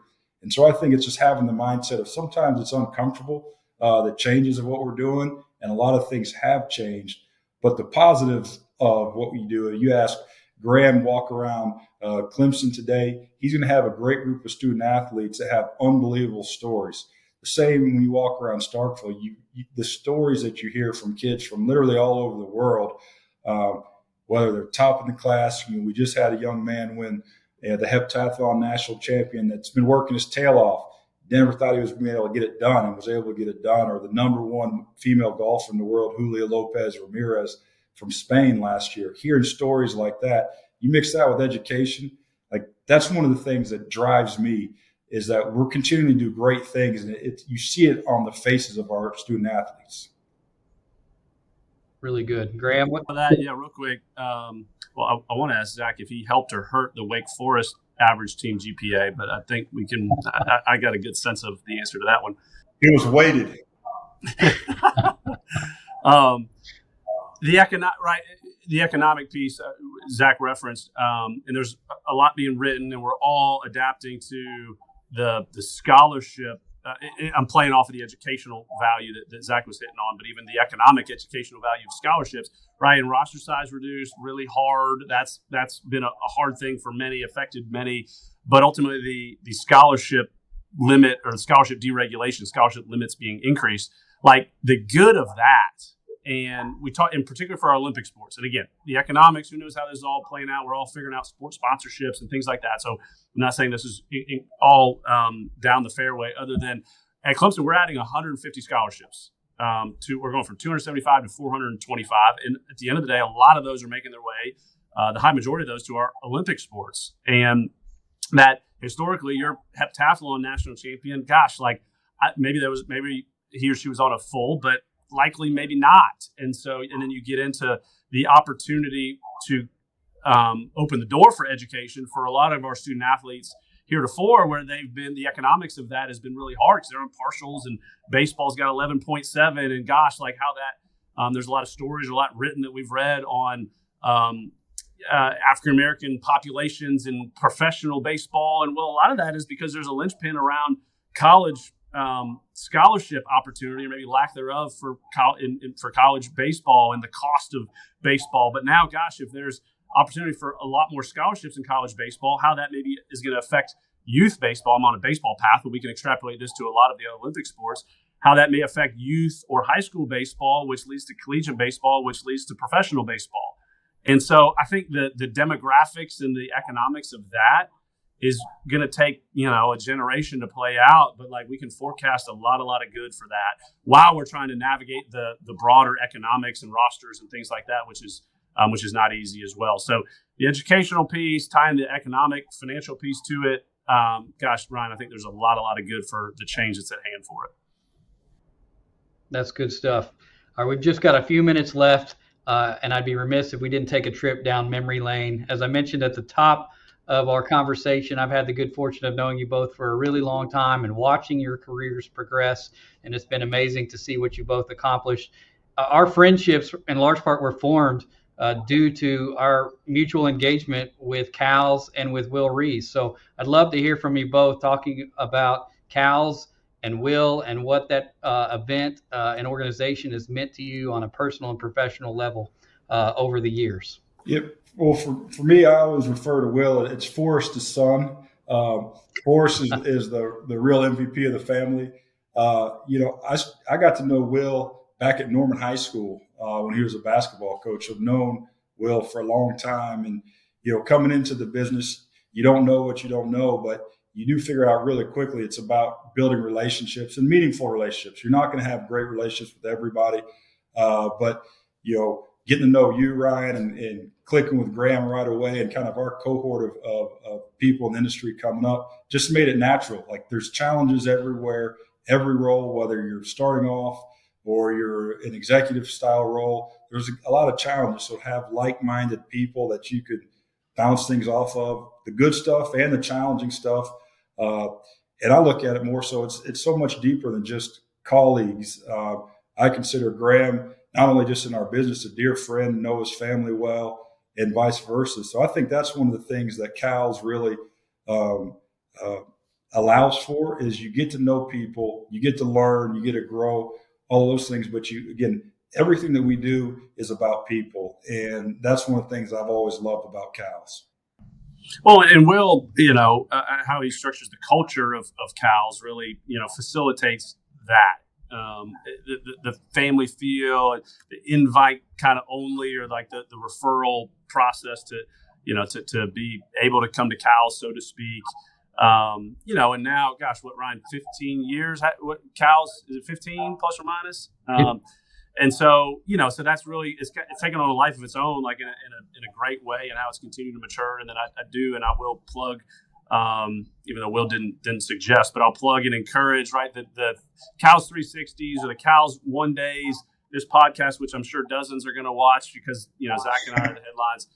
Speaker 4: And so I think it's just having the mindset of sometimes it's uncomfortable, the changes of what we're doing, and a lot of things have changed. But the positives of what we do, you ask Graham walk around Clemson today, he's going to have a great group of student athletes that have unbelievable stories. The same when you walk around Starkville, the stories that you hear from kids from literally all over the world, whether they're top in the class. We just had a young man win the heptathlon national champion that's been working his tail off. Never thought he was going to be able to get it done and was able to get it done. Or the #1 female golfer in the world, Julia Lopez Ramirez from Spain last year. Hearing stories like that, you mix that with education, like that's one of the things that drives me, is that we're continuing to do great things, and you see it on the faces of our student athletes.
Speaker 2: Really good. Graham, what?
Speaker 3: That, yeah, real quick. Well, I want to ask Zac if he helped or hurt the Wake Forest average team GPA, but I think we can. I got a good sense of the answer to that one.
Speaker 4: It was weighted.
Speaker 3: The economic piece Zac referenced, and there's a lot being written, and we're all adapting to the scholarship. I'm playing off of the educational value that Zac was hitting on, but even the economic educational value of scholarships, right? And roster size reduced really hard. That's been a hard thing for many, affected many, but ultimately the scholarship limit or the scholarship deregulation, scholarship limits being increased, like the good of that. And we talk in particular for our Olympic sports. And again, the economics, who knows how this is all playing out? We're all figuring out sports sponsorships and things like that. So I'm not saying this is all down the fairway, other than at Clemson, we're adding 150 scholarships. We're going from 275 to 425. And at the end of the day, a lot of those are making their way, the high majority of those, to our Olympic sports. And that historically, your heptathlon national champion, gosh, like maybe he or she was on a full, but likely maybe not. And then you get into the opportunity to open the door for education for a lot of our student athletes heretofore, where the economics of that has been really hard because they're on partials, and baseball's got 11.7, and gosh, like how that there's a lot of stories, a lot written that we've read on African American populations in professional baseball. And well, a lot of that is because there's a linchpin around college scholarship opportunity, or maybe lack thereof, for college baseball and the cost of baseball. But now, gosh, if there's opportunity for a lot more scholarships in college baseball, how that maybe is going to affect youth baseball. I'm on a baseball path, but we can extrapolate this to a lot of the Olympic sports, how that may affect youth or high school baseball, which leads to collegiate baseball, which leads to professional baseball. And so I think the demographics and the economics of that is going to take, a generation to play out, but like we can forecast a lot of good for that while we're trying to navigate the broader economics and rosters and things like that, which is not easy as well. So the educational piece, tying the economic financial piece to it, gosh, Ryan, I think there's a lot of good for the change that's at hand for it.
Speaker 2: That's good stuff. All right, we've just got a few minutes left, and I'd be remiss if we didn't take a trip down memory lane. As I mentioned at the top of our conversation, I've had the good fortune of knowing you both for a really long time and watching your careers progress, and it's been amazing to see what you both accomplished. Our friendships, in large part, were formed due to our mutual engagement with Cal's and with Will Rees. So I'd love to hear from you both talking about Cal's and Will and what that event and organization has meant to you on a personal and professional level over the years.
Speaker 4: Yep. Well, for me, I always refer to Will. It's Forrest's son. Forrest is the real MVP of the family. I got to know Will back at Norman High School when he was a basketball coach. I've known Will for a long time. And, coming into the business, you don't know what you don't know, but you do figure out really quickly it's about building relationships and meaningful relationships. You're not going to have great relationships with everybody, but, getting to know you, Ryan, and clicking with Graham right away, and kind of our cohort of people in the industry coming up just made it natural. Like there's challenges everywhere, every role, whether you're starting off or you're an executive style role, there's a lot of challenges. So have like-minded people that you could bounce things off of, the good stuff and the challenging stuff. And I look at it more so it's so much deeper than just colleagues. I consider Graham not only just in our business, a dear friend, know his family well, and vice versa. So I think that's one of the things that Cal's really allows for, is you get to know people, you get to learn, you get to grow, all those things. But everything that we do is about people. And that's one of the things I've always loved about Cal's.
Speaker 3: Well, and Will, how he structures the culture of Cal's really, facilitates that. The family feel, the invite kind of only, or like the referral process to be able to come to Cal's, so to speak. And now, gosh, what, Ryan, 15 years? What Cal's, is it 15 plus or minus? And so, so that's really, it's taken on a life of its own, like in a great way, and how it's continued to mature. And then I will plug, even though Will didn't suggest, but I'll plug and encourage, right, the Cows 360s or the Cows One Days, this podcast, which I'm sure dozens are going to watch because, Zac and I are the headlines.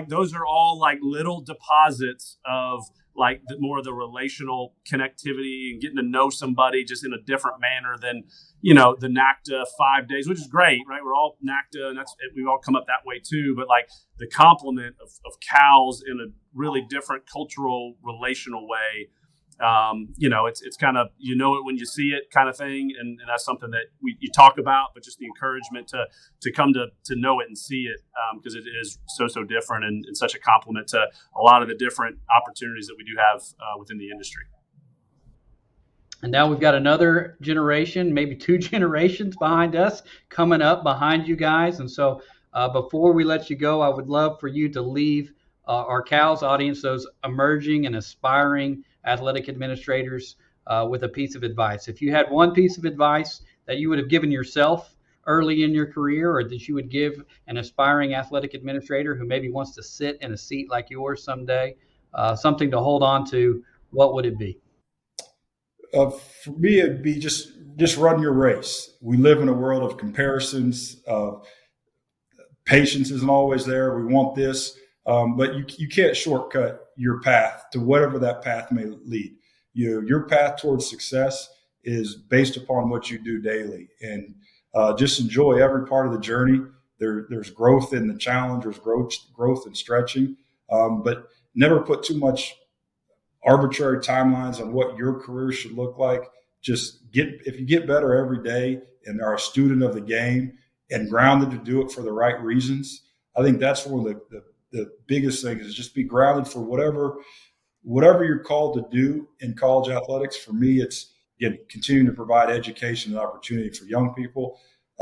Speaker 3: Those are all like little deposits of like more of the relational connectivity and getting to know somebody just in a different manner than, the NACTA 5 days, which is great, right? We're all NACTA and we've all come up that way too. But like the complement of cows in a really different cultural, relational way, it's kind of, it when you see it kind of thing. And that's something that you talk about, but just the encouragement to come to know it and see it, because it is so different and such a complement to a lot of the different opportunities that we do have within the industry.
Speaker 2: And now we've got another generation, maybe 2 generations behind us coming up behind you guys. And so before we let you go, I would love for you to leave our Cows audience, those emerging and aspiring athletic administrators, with a piece of advice. If you had one piece of advice that you would have given yourself early in your career, or that you would give an aspiring athletic administrator who maybe wants to sit in a seat like yours someday, something to hold on to, what would it be?
Speaker 4: For me, it'd be just run your race. We live in a world of comparisons. Patience isn't always there. We want this, but you can't shortcut your path to whatever that path may lead. Your path towards success is based upon what you do daily, and just enjoy every part of the journey. There's growth in the challenge. There's growth in stretching, but never put too much arbitrary timelines on what your career should look like. If you get better every day and are a student of the game and grounded to do it for the right reasons, I think that's one of the biggest things, is just be grounded for whatever you're called to do in college athletics. For me, it's continuing to provide education and opportunity for young people.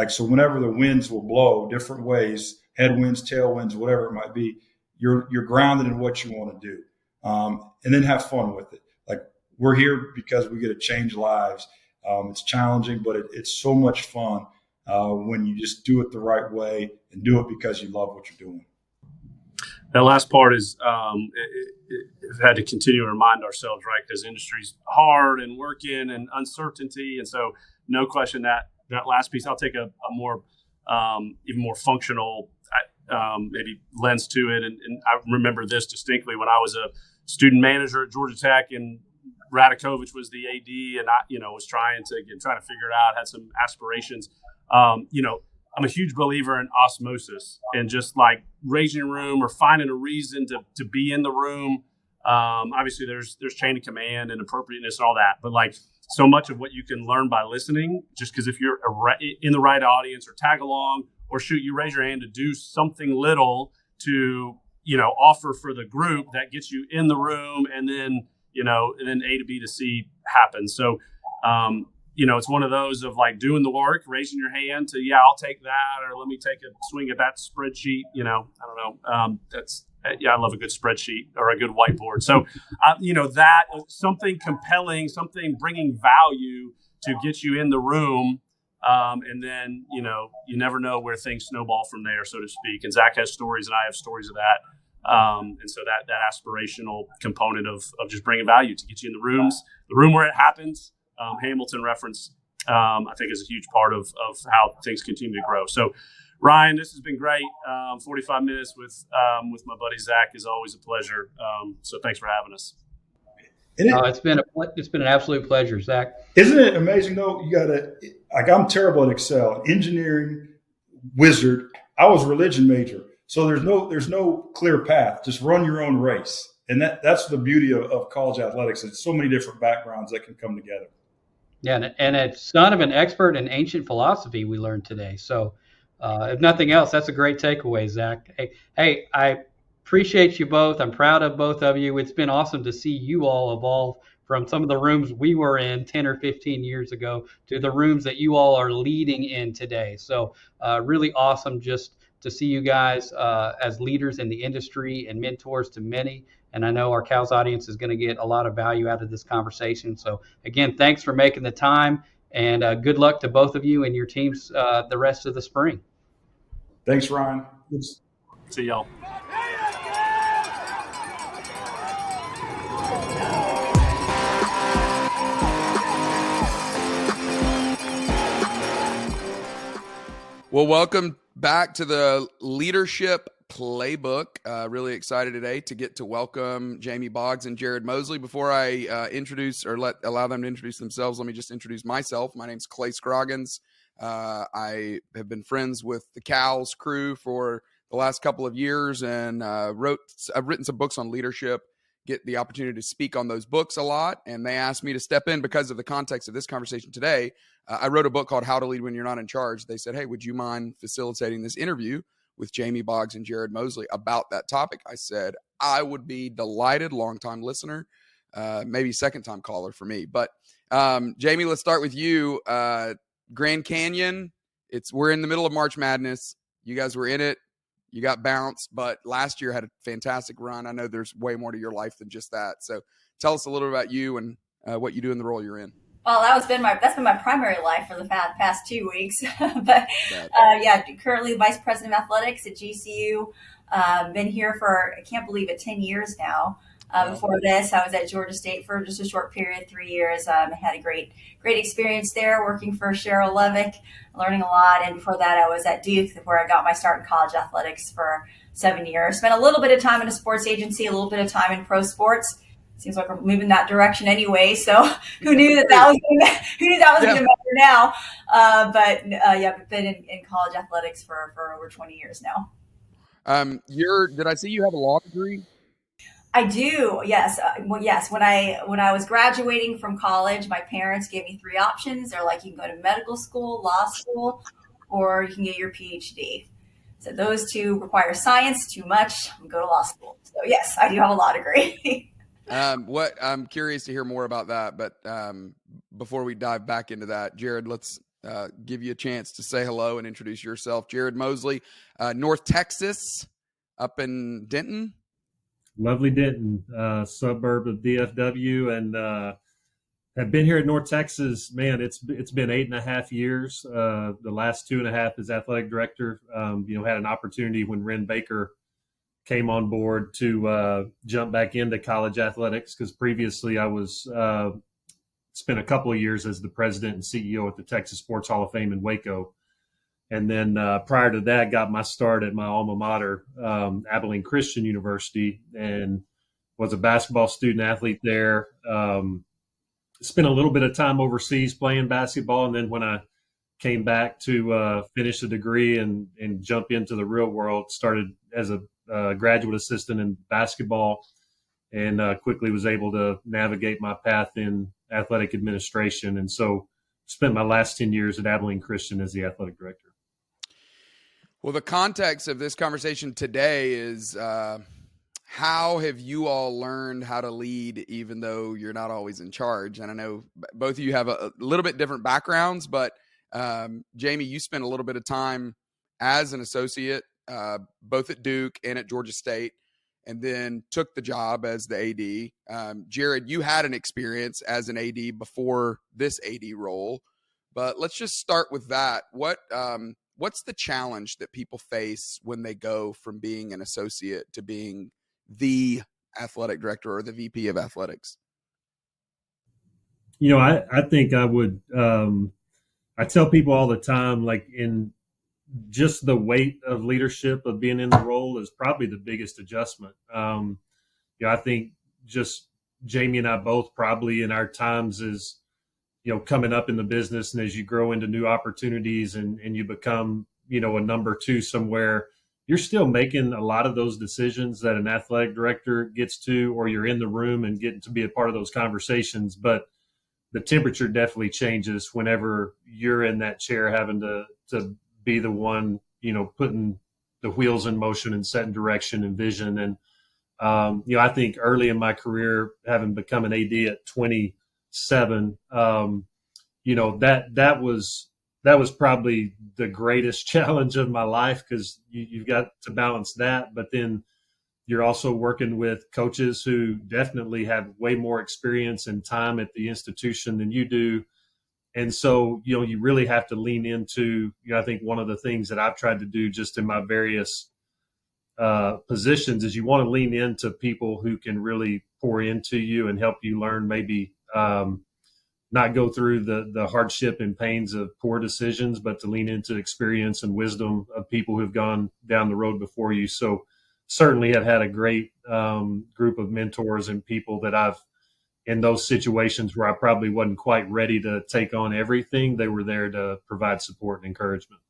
Speaker 4: So whenever the winds will blow different ways, headwinds, tailwinds, whatever it might be, you're grounded in what you want to do. And then have fun with it. We're here because we get to change lives. It's challenging, but it's so much fun when you just do it the right way and do it because you love what you're doing.
Speaker 3: That last part is we've had to continue to remind ourselves, right? Because industry's hard and working and uncertainty, and so no question that last piece. I'll take a more even more functional maybe lens to it, and I remember this distinctly when I was a student manager at Georgia Tech, and Radakovich was the AD, and I was trying to figure it out, had some aspirations. I'm a huge believer in osmosis and just like raising a room or finding a reason to be in the room. Obviously there's chain of command and appropriateness and all that, but like so much of what you can learn by listening, just because if you're in the right audience or tag along, or shoot, you raise your hand to do something little to, offer for the group that gets you in the room, and then A to B to C happens. So, it's one of those of like doing the work, raising your hand to, I'll take that, or let me take a swing at that spreadsheet. I don't know. I love a good spreadsheet or a good whiteboard. So, that something compelling, something bringing value to get you in the room. And then, you never know where things snowball from there, so to speak. And Zac has stories and I have stories of that. And so that aspirational component of just bringing value to get you in the room where it happens, Hamilton reference, I think is a huge part of how things continue to grow. So Ryan, this has been great. 45 minutes with my buddy Zac is always a pleasure. So thanks for having us.
Speaker 2: It's been an absolute pleasure, Zac.
Speaker 4: Isn't it amazing though? I'm terrible at Excel, engineering wizard. I was a religion major, so there's no clear path. Just run your own race, and that's the beauty of college athletics. It's so many different backgrounds that can come together.
Speaker 2: Yeah, and a son of an expert in ancient philosophy we learned today. So, if nothing else, that's a great takeaway, Zac. Hey, I appreciate you both. I'm proud of both of you. It's been awesome to see you all evolve from some of the rooms we were in 10 or 15 years ago to the rooms that you all are leading in today. So really awesome just to see you guys as leaders in the industry and mentors to many. And I know our Cows audience is going to get a lot of value out of this conversation. So again, thanks for making the time. And good luck to both of you and your teams the rest of the spring.
Speaker 4: Thanks, Ryan.
Speaker 3: See y'all.
Speaker 5: Well, welcome back to the Leadership Playbook. Really excited today to get to welcome Jamie Boggs and Jared Mosley. Before I introduce or allow them to introduce themselves, let me just introduce myself. My name's Clay Scroggins. I have been friends with the Cows crew for the last couple of years, and I've written some books on leadership. Get the opportunity to speak on those books a lot, and they asked me to step in because of the context of this conversation today. I wrote a book called How to Lead When You're Not in Charge. They said, hey, would you mind facilitating this interview with Jamie Boggs and Jared Mosley about that topic? I said, I would be delighted. Longtime listener, maybe second-time caller for me. But Jamie, let's start with you. Grand Canyon, we're in the middle of March Madness. You guys were in it. You got bounced, but last year had a fantastic run. I know there's way more to your life than just that. So tell us a little about you and what you do in the role you're in.
Speaker 6: Well, that's been my primary life for the past 2 weeks. But currently vice president of athletics at GCU. Been here for, I can't believe it, 10 years now. Before this, I was at Georgia State for just a short period, 3 years. I had a great experience there, working for Cheryl Levick, learning a lot. And before that, I was at Duke, where I got my start in college athletics for 7 years. Spent a little bit of time in a sports agency, a little bit of time in pro sports. Seems like we're moving that direction anyway. So who knew that was going to matter now? I've been in college athletics for over 20 years now.
Speaker 5: Did I see you have a law degree?
Speaker 6: I do. Yes. Yes. When I was graduating from college, my parents gave me 3 options. They're like, you can go to medical school, law school, or you can get your PhD. So those 2 require science too much. Go to law school. So yes, I do have a law degree.
Speaker 5: I'm curious to hear more about that, but before we dive back into that, Jared, let's give you a chance to say hello and introduce yourself. Jared Mosley, North Texas, up in Denton.
Speaker 7: Lovely Denton, suburb of DFW, and have been here at North Texas. Man, it's been 8.5 years. The last 2.5 as athletic director. Had an opportunity when Ren Baker came on board to jump back into college athletics, because previously I was spent a couple of years as the president and CEO at the Texas Sports Hall of Fame in Waco. And then prior to that, got my start at my alma mater, Abilene Christian University, and was a basketball student athlete there. Spent a little bit of time overseas playing basketball. And then when I came back to finish the degree and jump into the real world, started as a graduate assistant in basketball, and quickly was able to navigate my path in athletic administration. And so spent my last 10 years at Abilene Christian as the athletic director.
Speaker 5: Well, the context of this conversation today is how have you all learned how to lead even though you're not always in charge? And I know both of you have a little bit different backgrounds, but Jamie, you spent a little bit of time as an associate, both at Duke and at Georgia State, and then took the job as the AD. Jared, you had an experience as an AD before this AD role, but let's just start with that. What's the challenge that people face when they go from being an associate to being the athletic director or the VP of athletics?
Speaker 7: I think I would, I tell people all the time, like, in just the weight of leadership of being in the role is probably the biggest adjustment. I think just Jamie and I both probably in our times is, coming up in the business, and as you grow into new opportunities and you become, a number 2 somewhere, you're still making a lot of those decisions that an athletic director gets to, or you're in the room and getting to be a part of those conversations. But the temperature definitely changes whenever you're in that chair having to be the one, putting the wheels in motion and setting direction and vision. And, I think early in my career, having become an AD at 27, that was probably the greatest challenge of my life, because you've got to balance that. But then you're also working with coaches who definitely have way more experience and time at the institution than you do. And so, you really have to lean into, I think one of the things that I've tried to do just in my various positions is you want to lean into people who can really pour into you and help you learn, maybe not go through the hardship and pains of poor decisions, but to lean into experience and wisdom of people who've gone down the road before you. So certainly have had a great group of mentors and people that I've, in those situations where I probably wasn't quite ready to take on everything, they were there to provide support and encouragement.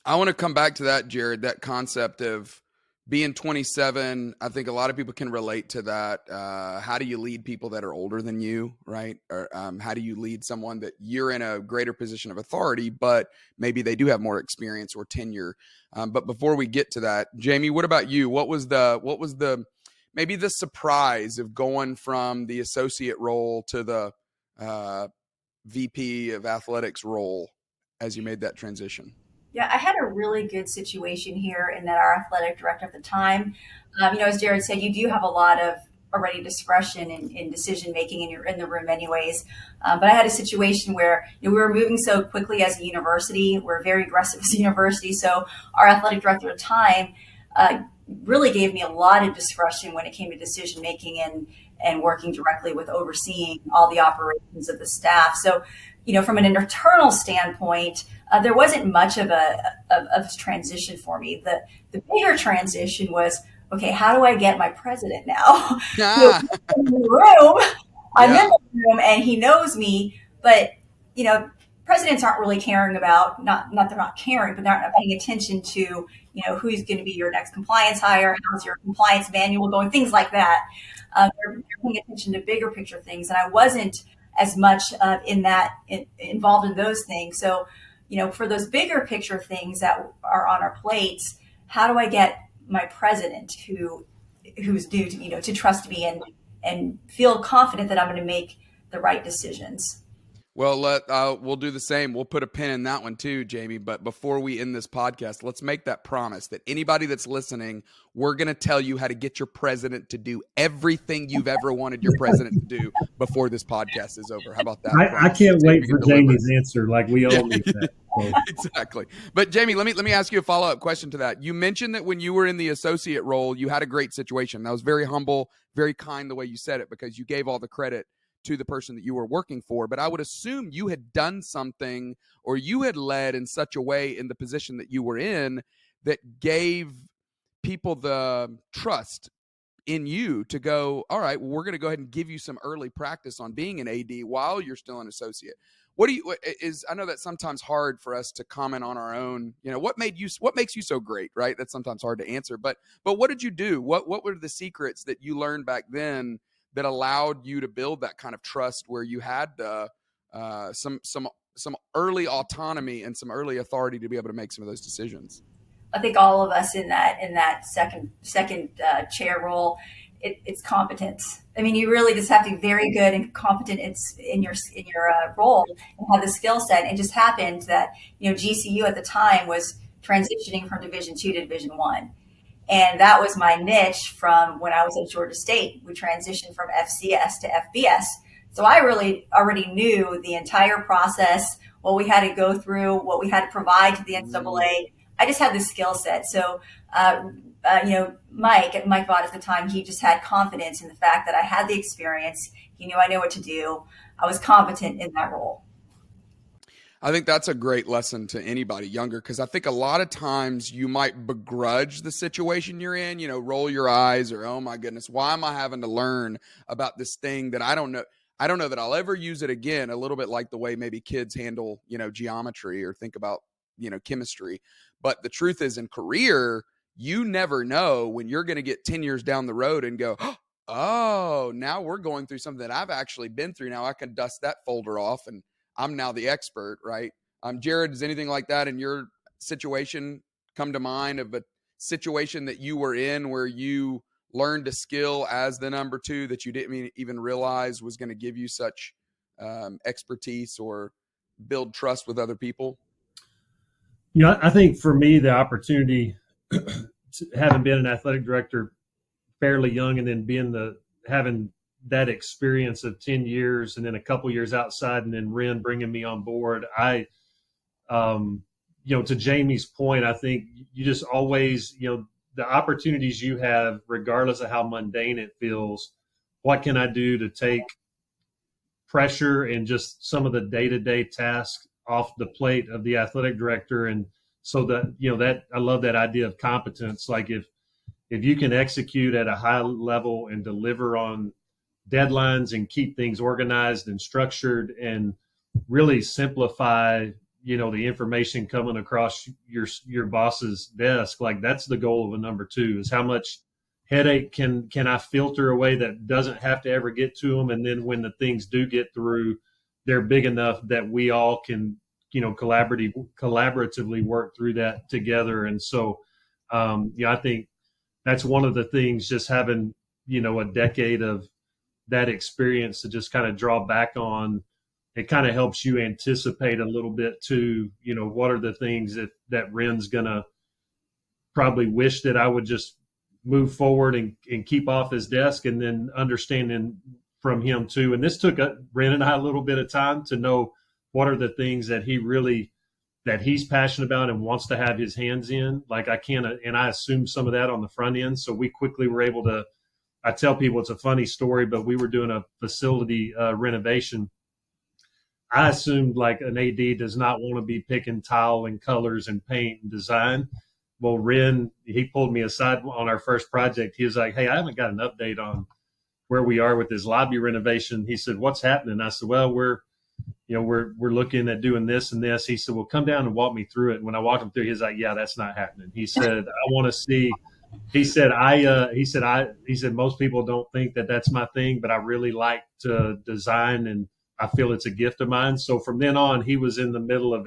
Speaker 5: I want to come back to that, Jared, that concept of being 27. I think a lot of people can relate to that. How do you lead people that are older than you, right? Or how do you lead someone that you're in a greater position of authority, but maybe they do have more experience or tenure? But before we get to that, Jamie, what about you? What was the maybe the surprise of going from the associate role to the VP of athletics role as you made that transition?
Speaker 6: Yeah, I had a really good situation here in that our athletic director at the time, as Jared said, you do have a lot of already discretion in decision making, and you're in the room anyways. But I had a situation where we were moving so quickly as a university. We're very aggressive as a university. So our athletic director at the time really gave me a lot of discretion when it came to decision making and working directly with overseeing all the operations of the staff. So, from an internal standpoint, there wasn't much of a transition for me. The bigger transition was, okay, how do I get my president now? In the room, I'm in the room, and he knows me, but presidents aren't really caring about not they're not caring, but they're not paying attention to who's going to be your next compliance hire, how's your compliance manual going, things like that. They're paying attention to bigger picture things, and I wasn't as much involved in those things. So, for those bigger picture things that are on our plates, how do I get my president who's due to to trust me and feel confident that I'm going to make the right decisions?
Speaker 5: Well, we'll do the same. We'll put a pin in that one too, Jamie. But before we end this podcast, let's make that promise that anybody that's listening, we're going to tell you how to get your president to do everything you've ever wanted your president to do before this podcast is over. How about that?
Speaker 7: I can't wait for Jamie's answer. Like we all need that. So.
Speaker 5: Exactly. But Jamie, let me ask you a follow-up question to that. You mentioned that when you were in the associate role, you had a great situation. That was very humble, very kind the way you said it, because you gave all the credit to the person that you were working for. But I would assume you had done something, or you had led in such a way in the position that you were in that gave people the trust in you to go, all right, well, we're going to go ahead and give you some early practice on being an AD while you're still an associate. I know that's sometimes hard for us to comment on our own, what makes you so great, right? That's sometimes hard to answer, but what did you do? What were the secrets that you learned back then that allowed you to build that kind of trust where you had some early autonomy and some early authority to be able to make some of those decisions?
Speaker 6: I think all of us in that second chair role, it's competence. I mean, you really just have to be very good and competent in your role and have the skill set. It just happened that GCU at the time was transitioning from Division II to Division I. And that was my niche from when I was at Georgia State. We transitioned from FCS to FBS. So I really already knew the entire process, what we had to go through, what we had to provide to the NCAA. I just had the skill set. So, Mike Vaught at the time, he just had confidence in the fact that I had the experience. He knew I knew what to do. I was competent in that role.
Speaker 5: I think that's a great lesson to anybody younger, because I think a lot of times you might begrudge the situation you're in, roll your eyes or, oh my goodness, why am I having to learn about this thing that I don't know? I don't know that I'll ever use it again. A little bit like the way maybe kids handle, geometry or think about, chemistry. But the truth is, in career, you never know when you're going to get 10 years down the road and go, oh, now we're going through something that I've actually been through. Now I can dust that folder off and I'm now the expert, right? Jared, does anything like that in your situation come to mind, of a situation that you were in where you learned a skill as the number two that you didn't even realize was going to give you such expertise or build trust with other people?
Speaker 7: I think for me, the opportunity, having been an athletic director fairly young, and then having that experience of 10 years and then a couple years outside and then Ren bringing me on board, to Jamie's point, I think you just always, the opportunities you have, regardless of how mundane it feels, what can I do to take pressure and just some of the day-to-day tasks off the plate of the athletic director? And so that I love that idea of competence. Like if you can execute at a high level and deliver on deadlines and keep things organized and structured and really simplify, the information coming across your boss's desk, like that's the goal of a number two, is how much headache can I filter away that doesn't have to ever get to them. And then when the things do get through, they're big enough that we all can, collaboratively work through that together. And so, I think that's one of the things, just having, a decade of that experience to just kind of draw back on. It kind of helps you anticipate a little bit too, what are the things that Ren's going to probably wish that I would just move forward and keep off his desk, and then understanding from him too. And this took Ren and I a little bit of time to know what are the things that he's passionate about and wants to have his hands in. Like and I assumed some of that on the front end. So we quickly were able to, I tell people it's a funny story, but we were doing a facility renovation. I assumed like an AD does not want to be picking tile and colors and paint and design. Well, Ren, he pulled me aside on our first project. He was like, "Hey, I haven't got an update on where we are with this lobby renovation." He said, "What's happening?" I said, "Well, we're looking at doing this and this." He said, "Well, come down and walk me through it." And when I walked him through, he was like, "Yeah, that's not happening." He said, "I want to see." He said, he said, "Most people don't think that that's my thing, but I really like to design and I feel it's a gift of mine." So from then on, he was in the middle of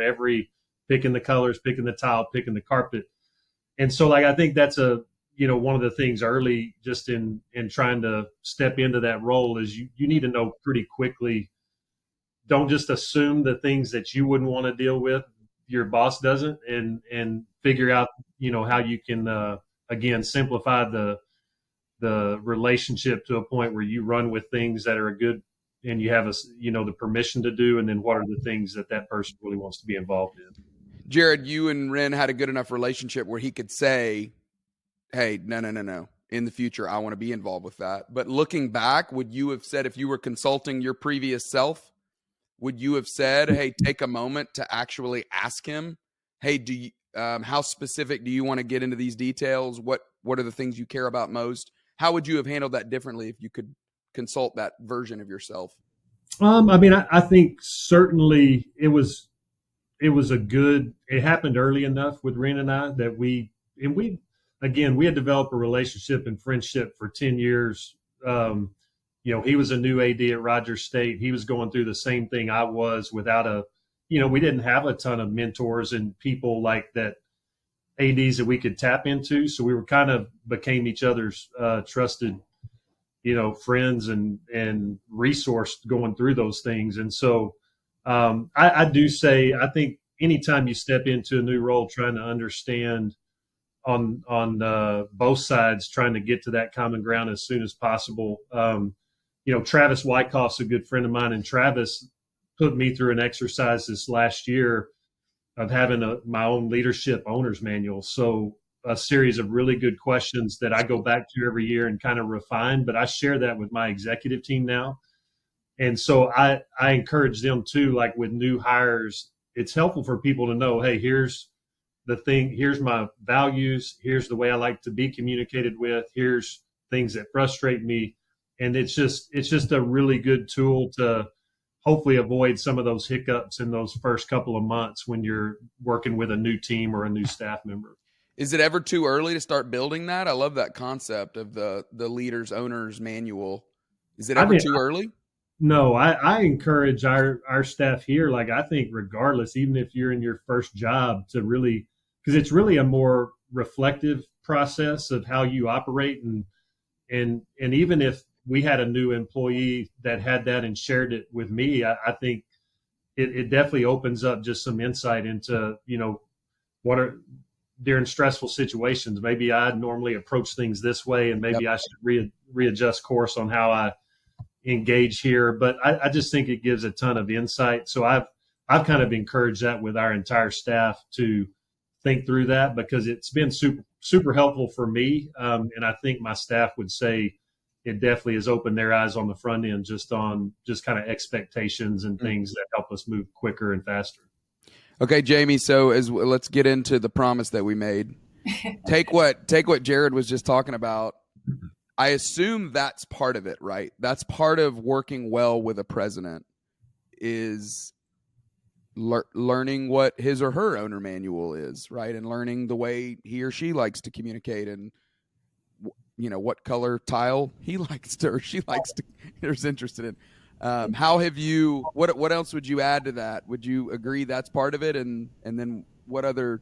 Speaker 7: picking the colors, picking the tile, picking the carpet. And so I think that's one of the things early just in trying to step into that role is you need to know pretty quickly. Don't just assume the things that you wouldn't want to deal with, your boss doesn't, and figure out, how you can, again, simplify the relationship to a point where you run with things that are a good, and you have the permission to do, and then what are the things that person really wants to be involved in.
Speaker 5: Jared, you and Ren had a good enough relationship where he could say, "Hey, no. In the future, I want to be involved with that." But looking back, would you have said, if you were consulting your previous self, would you have said, "Hey, take a moment to actually ask him, hey, how specific do you want to get into these details? What are the things you care about most?" How would you have handled that differently if you could consult that version of yourself?
Speaker 7: I think certainly it was it happened early enough with Ren and I that we had developed a relationship and friendship for 10 years. He was a new AD at Rogers State. He was going through the same thing I was without we didn't have a ton of mentors and people like that, ADs that we could tap into. So we were kind of became each other's trusted, friends and resource going through those things. And so I do say, I think anytime you step into a new role, trying to understand on both sides, trying to get to that common ground as soon as possible. Travis Wyckoff's a good friend of mine, and Travis put me through an exercise this last year of having my own leadership owner's manual. So a series of really good questions that I go back to every year and kind of refine, but I share that with my executive team now. And so I encourage them too, like with new hires, it's helpful for people to know, hey, here's the thing, here's my values, here's the way I like to be communicated with, here's things that frustrate me. And it's just a really good tool to hopefully avoid some of those hiccups in those first couple of months when you're working with a new team or a new staff member.
Speaker 5: Is it ever too early to start building that? I love that concept of the leader's owner's manual. Is it ever too early?
Speaker 7: No, I encourage our staff here. Like, I think regardless, even if you're in your first job, to really, because it's really a more reflective process of how you operate. And even if we had a new employee that had that and shared it with me, I think it definitely opens up just some insight into, what are during stressful situations. Maybe I normally approach things this way, and maybe I should readjust course on how I engage here. But I just think it gives a ton of insight. So I've kind of encouraged that with our entire staff to think through that, because it's been super helpful for me. And I think my staff would say it definitely has opened their eyes on the front end, just kind of expectations and things that help us move quicker and faster.
Speaker 5: Okay, Jamie. So let's get into the promise that we made. Take what Jared was just talking about. I assume that's part of it, right? That's part of working well with a president is learning what his or her owner manual is, right? And learning the way he or she likes to communicate, and what color tile he likes to, or she likes to, is interested in. How have you? What else would you add to that? Would you agree that's part of it? And then what other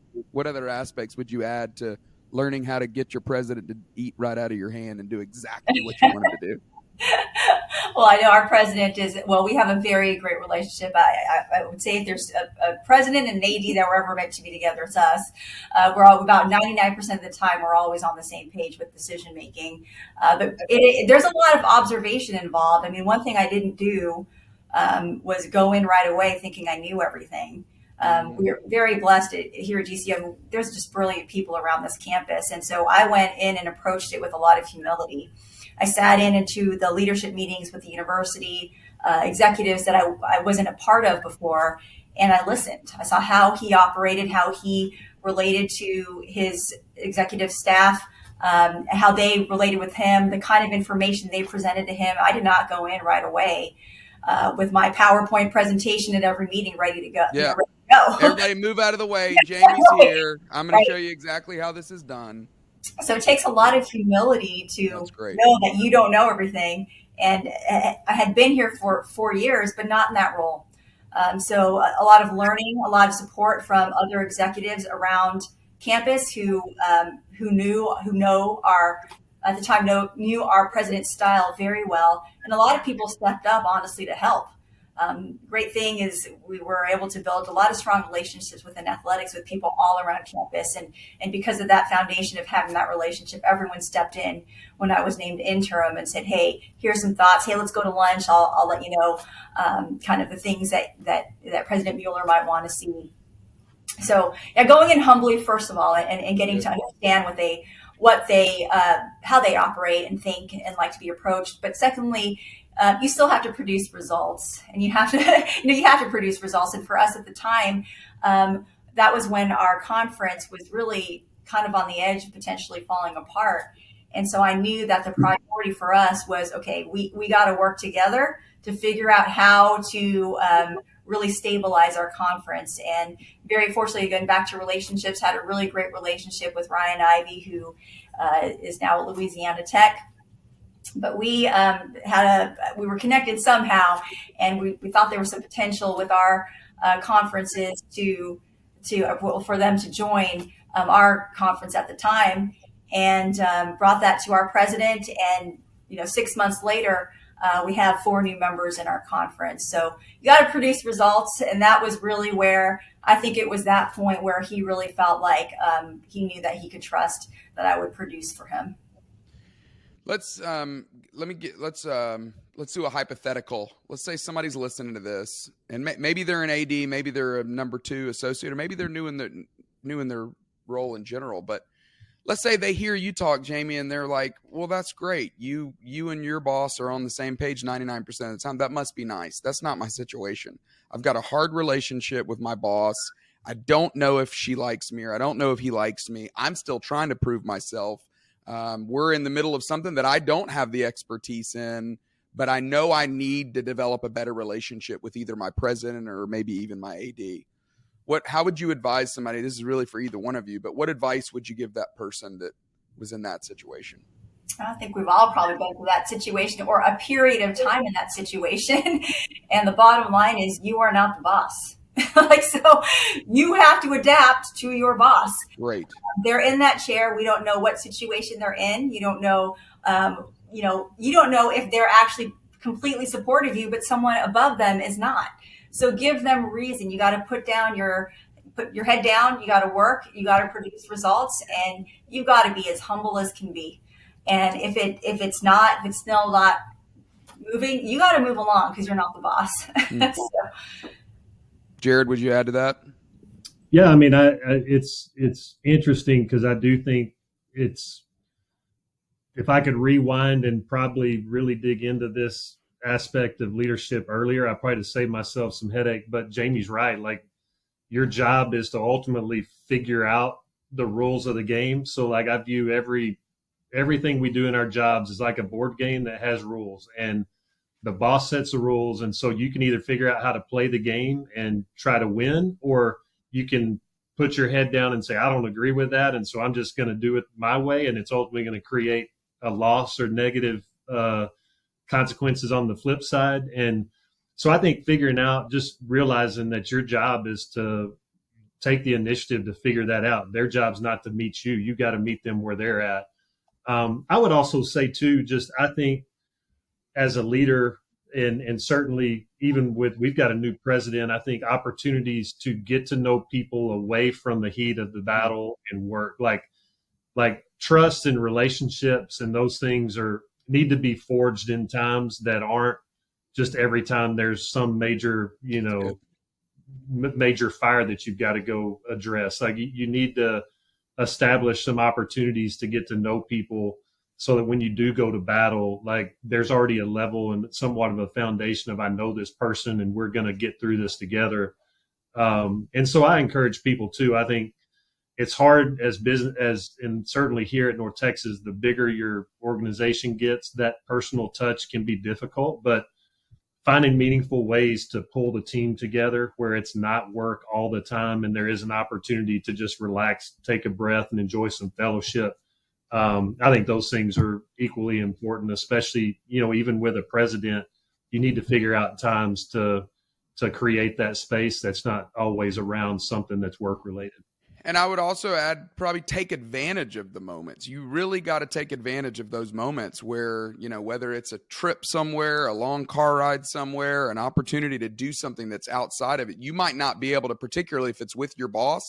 Speaker 5: aspects would you add to learning how to get your president to eat right out of your hand and do exactly what you want him to do?
Speaker 6: Well, I know our president we have a very great relationship. I would say if there's a president and an AD that we're ever meant to be together, it's us. We're all about 99% of the time, we're always on the same page with decision making. But there's a lot of observation involved. I mean, one thing I didn't do was go in right away thinking I knew everything. We're very blessed here at GCU. There's just brilliant people around this campus. And so I went in and approached it with a lot of humility. I sat into the leadership meetings with the university executives that I wasn't a part of before, and I listened. I saw how he operated, how he related to his executive staff, how they related with him, the kind of information they presented to him. I did not go in right away with my PowerPoint presentation at every meeting ready to go.
Speaker 5: Yeah.
Speaker 6: Ready to go.
Speaker 5: Everybody move out of the way. Jamie's here. I'm going to show you exactly how this is done.
Speaker 6: So it takes a lot of humility to know that you don't know everything. And I had been here for 4 years, but not in that role. So a lot of learning, a lot of support from other executives around campus who knew our president's style very well. And a lot of people stepped up, honestly, to help. Great thing is we were able to build a lot of strong relationships within athletics with people all around campus. And because of that foundation of having that relationship, everyone stepped in when I was named interim and said, hey, here's some thoughts. Hey, let's go to lunch. I'll let you know kind of the things that President Mueller might want to see. So going in humbly, first of all, and getting to understand how they operate and think and like to be approached. But secondly, you still have to produce results, and you have to produce results. And for us at the time, that was when our conference was really kind of on the edge of potentially falling apart. And so I knew that the priority for us was, okay, we got to work together to figure out how to really stabilize our conference. And very fortunately, going back to relationships, had a really great relationship with Ryan Ivey, who is now at Louisiana Tech. But we were connected somehow, and we thought there was some potential with our conferences for them to join our conference at the time, and brought that to our president. And 6 months later, we have 4 new members in our conference. So you got to produce results, and that was really where I think it was that point where he really felt like he knew that he could trust that I would produce for him.
Speaker 5: Let's do a hypothetical. Let's say somebody's listening to this, and maybe they're an AD, maybe they're a number 2 associate, or maybe they're new in their role in general. But let's say they hear you talk, Jamie, and they're like, "Well, that's great. You and your boss are on the same page 99% of the time. That must be nice." That's not my situation. I've got a hard relationship with my boss. I don't know if she likes me, or I don't know if he likes me. I'm still trying to prove myself. We're in the middle of something that I don't have the expertise in, but I know I need to develop a better relationship with either my president or maybe even my AD. How would you advise somebody? This is really for either one of you, but what advice would you give that person that was in that situation?
Speaker 6: I think we've all probably been through that situation or a period of time in that situation. And the bottom line is you are not the boss. So you have to adapt to your boss.
Speaker 5: Right.
Speaker 6: They're in that chair. We don't know what situation they're in. You don't know, you don't know if they're actually completely supportive of you, but someone above them is not. So give them reason. You got to put your head down. You got to work. You got to produce results, and you got to be as humble as can be. And if it's still not moving, you got to move along because you're not the boss. So.
Speaker 5: Jared, would you add to that?
Speaker 7: Yeah, I mean, it's interesting because I do think it's, if I could rewind and probably really dig into this aspect of leadership earlier, I probably saved myself some headache. But Jamie's right. Like, your job is to ultimately figure out the rules of the game. So like, I view everything we do in our jobs is like a board game that has rules, and the boss sets the rules. And so you can either figure out how to play the game and try to win, or you can put your head down and say, I don't agree with that, and so I'm just going to do it my way. And it's ultimately going to create a loss or negative consequences on the flip side. And so I think figuring out, just realizing that your job is to take the initiative to figure that out. Their job's not to meet you. You got to meet them where they're at. I would also say too, just, I think as a leader, and certainly even we've got a new president, I think opportunities to get to know people away from the heat of the battle and work, like trust and relationships and those things need to be forged in times that aren't just every time there's some major, major fire that you've got to go address. Like, you need to establish some opportunities to get to know people so that when you do go to battle, like, there's already a level and somewhat of a foundation of, I know this person and we're going to get through this together. And so I encourage people too. I think it's hard as business, and certainly here at North Texas, the bigger your organization gets, that personal touch can be difficult, but finding meaningful ways to pull the team together where it's not work all the time and there is an opportunity to just relax, take a breath, and enjoy some fellowship. I think those things are equally important, especially, even with a president, you need to figure out times to create that space that's not always around something that's work related.
Speaker 5: And I would also add, probably take advantage of the moments. You really got to take advantage of those moments where, whether it's a trip somewhere, a long car ride somewhere, an opportunity to do something that's outside of it. You might not be able to, particularly if it's with your boss,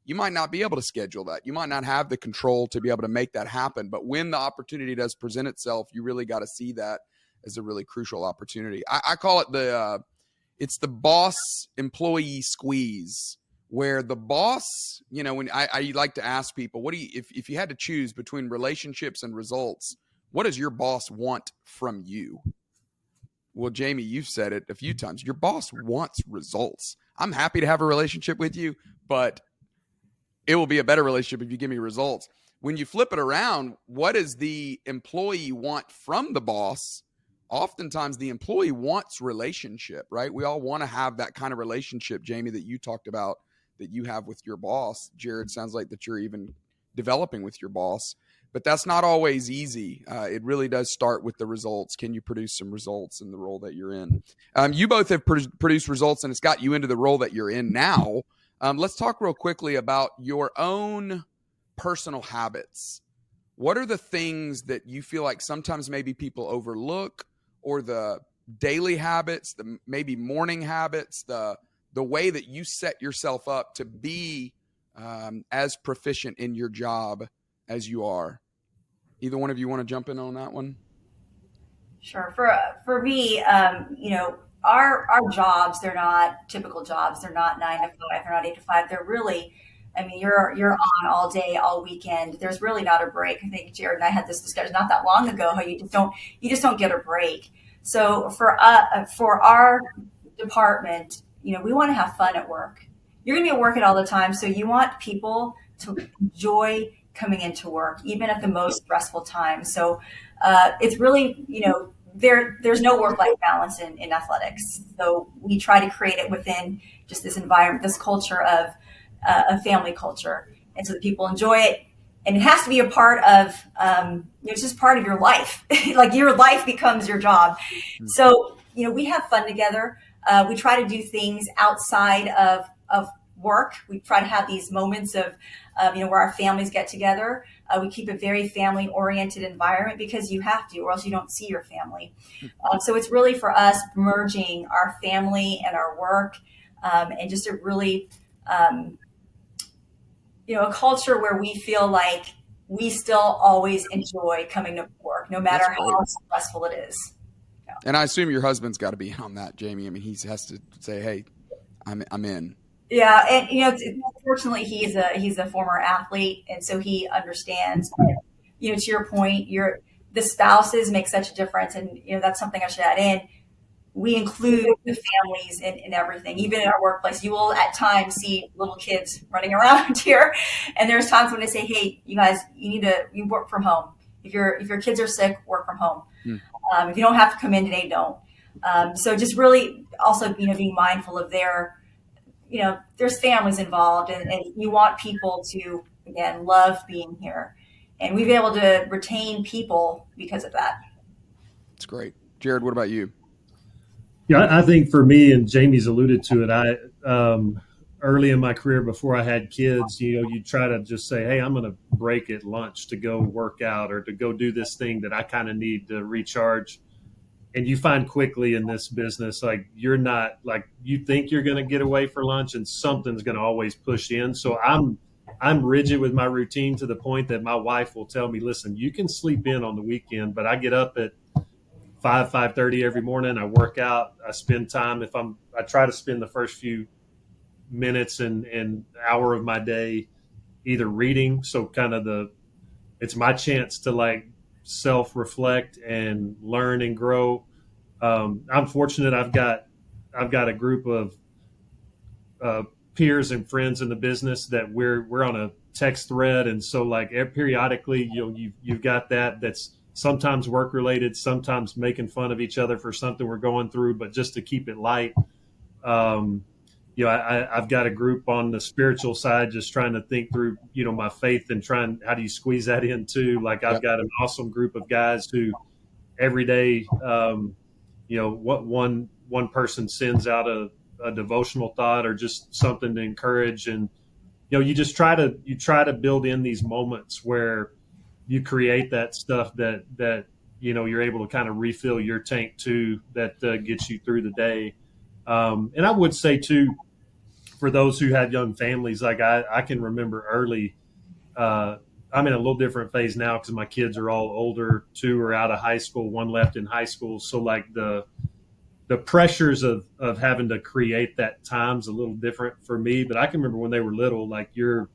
Speaker 5: you might not be able to schedule that. You might not have the control to be able to make that happen. But when the opportunity does present itself, you really got to see that as a really crucial opportunity. I call it it's the boss employee squeeze, where the boss, when I like to ask people, if you had to choose between relationships and results, what does your boss want from you? Well, Jamie, you've said it a few times. Your boss wants results. I'm happy to have a relationship with you, but it will be a better relationship if you give me results. When you flip it around, what does the employee want from the boss? Oftentimes the employee wants relationship, right? We all want to have that kind of relationship, Jamie, that you talked about, that you have with your boss. Jared, sounds like that you're even developing with your boss, but that's not always easy. It really does start with the results. Can you produce some results in the role that you're in? You both have produced results, and it's got you into the role that you're in now. Let's talk real quickly about your own personal habits. What are the things that you feel like sometimes maybe people overlook, or the daily habits, the maybe morning habits, the way that you set yourself up to be as proficient in your job as you are? Either one of you want to jump in on that one?
Speaker 6: Sure. For me, our jobs, they're not typical jobs. They're not 9 to 5. They're not 8 to 5. They're really, you're on all day, all weekend. There's really not a break. I think Jared and I had this discussion not that long ago, how you just don't get a break. So for our department, we want to have fun at work. You're going to be at work all the time, so you want people to enjoy coming into work, even at the most stressful time. So it's really, there's no work-life balance in athletics. So we try to create it within just this environment, this culture of a family culture, and so that people enjoy it. And it has to be a part of, it's just part of your life. Like, your life becomes your job. So, we have fun together. We try to do things outside of work. We try to have these moments of, where our families get together. We keep a very family-oriented environment because you have to, or else you don't see your family. So it's really for us merging our family and our work, and just a really, a culture where we feel like we still always enjoy coming to work, no matter how stressful it is. Yeah.
Speaker 5: And I assume your husband's got to be in on that, Jamie. I mean, he has to say, "Hey, I'm in."
Speaker 6: Yeah, and fortunately, he's a former athlete, and so he understands. But, to your point, the spouses make such a difference, and that's something I should add in. We include the families in everything, even in our workplace. You will at times see little kids running around here, and there's times when I say, "Hey, you guys, you work from home. If your kids are sick, work from home. If you don't have to come in today, don't." So just really also being mindful of there's families involved, and you want people to again love being here, and we've been able to retain people because of that.
Speaker 5: It's great. Jared, what about you?
Speaker 7: Yeah, I think for me, and Jamie's alluded to it, I early in my career before I had kids, you try to just say, hey, I'm going to break at lunch to go work out or to go do this thing that I kind of need to recharge. And you find quickly in this business, like you're not like you think you're going to get away for lunch, and something's going to always push in. So I'm rigid with my routine to the point that my wife will tell me, listen, you can sleep in on the weekend, but I get up at 5:30 every morning. I work out. I spend time. I try to spend the first few minutes and hour of my day either reading. So kind of it's my chance to like self-reflect and learn and grow. I'm fortunate. I've got a group of peers and friends in the business that we're on a text thread, and so like periodically you've got that's sometimes work related, sometimes making fun of each other for something we're going through, but just to keep it light. I've got a group on the spiritual side, just trying to think through, my faith and trying, how do you squeeze that in too? Like I've got an awesome group of guys who every day, what one person sends out a devotional thought or just something to encourage. And, you just try to build in these moments where you create that stuff that you're able to kind of refill your tank too, that gets you through the day. And I would say too, for those who have young families, like I can remember early, I'm in a little different phase now because my kids are all older. 2 are out of high school, 1 left in high school. So like the pressures of having to create that time's a little different for me. But I can remember when they were little, like you're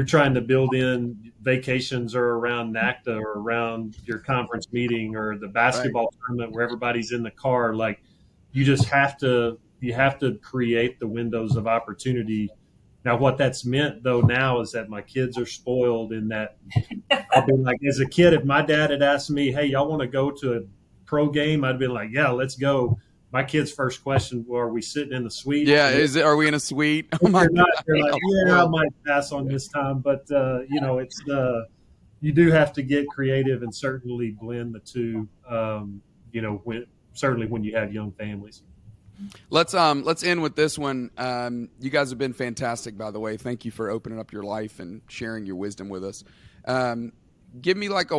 Speaker 7: trying to build in vacations or around NACTA or around your conference meeting or the basketball tournament where everybody's in the car. Like you just have to create the windows of opportunity. Now, what that's meant though now is that my kids are spoiled in that I've been like, as a kid, if my dad had asked me, hey, y'all want to go to a pro game? I'd been like, yeah, let's go. My kid's first question, well, are we sitting in the suite?
Speaker 5: Yeah, are we in a suite? Oh my God.
Speaker 7: They're like, yeah, I might pass on this time, but it's you do have to get creative and certainly blend the two. Certainly when you have young families.
Speaker 5: Let's end with this one. You guys have been fantastic, by the way. Thank you for opening up your life and sharing your wisdom with us. Give me like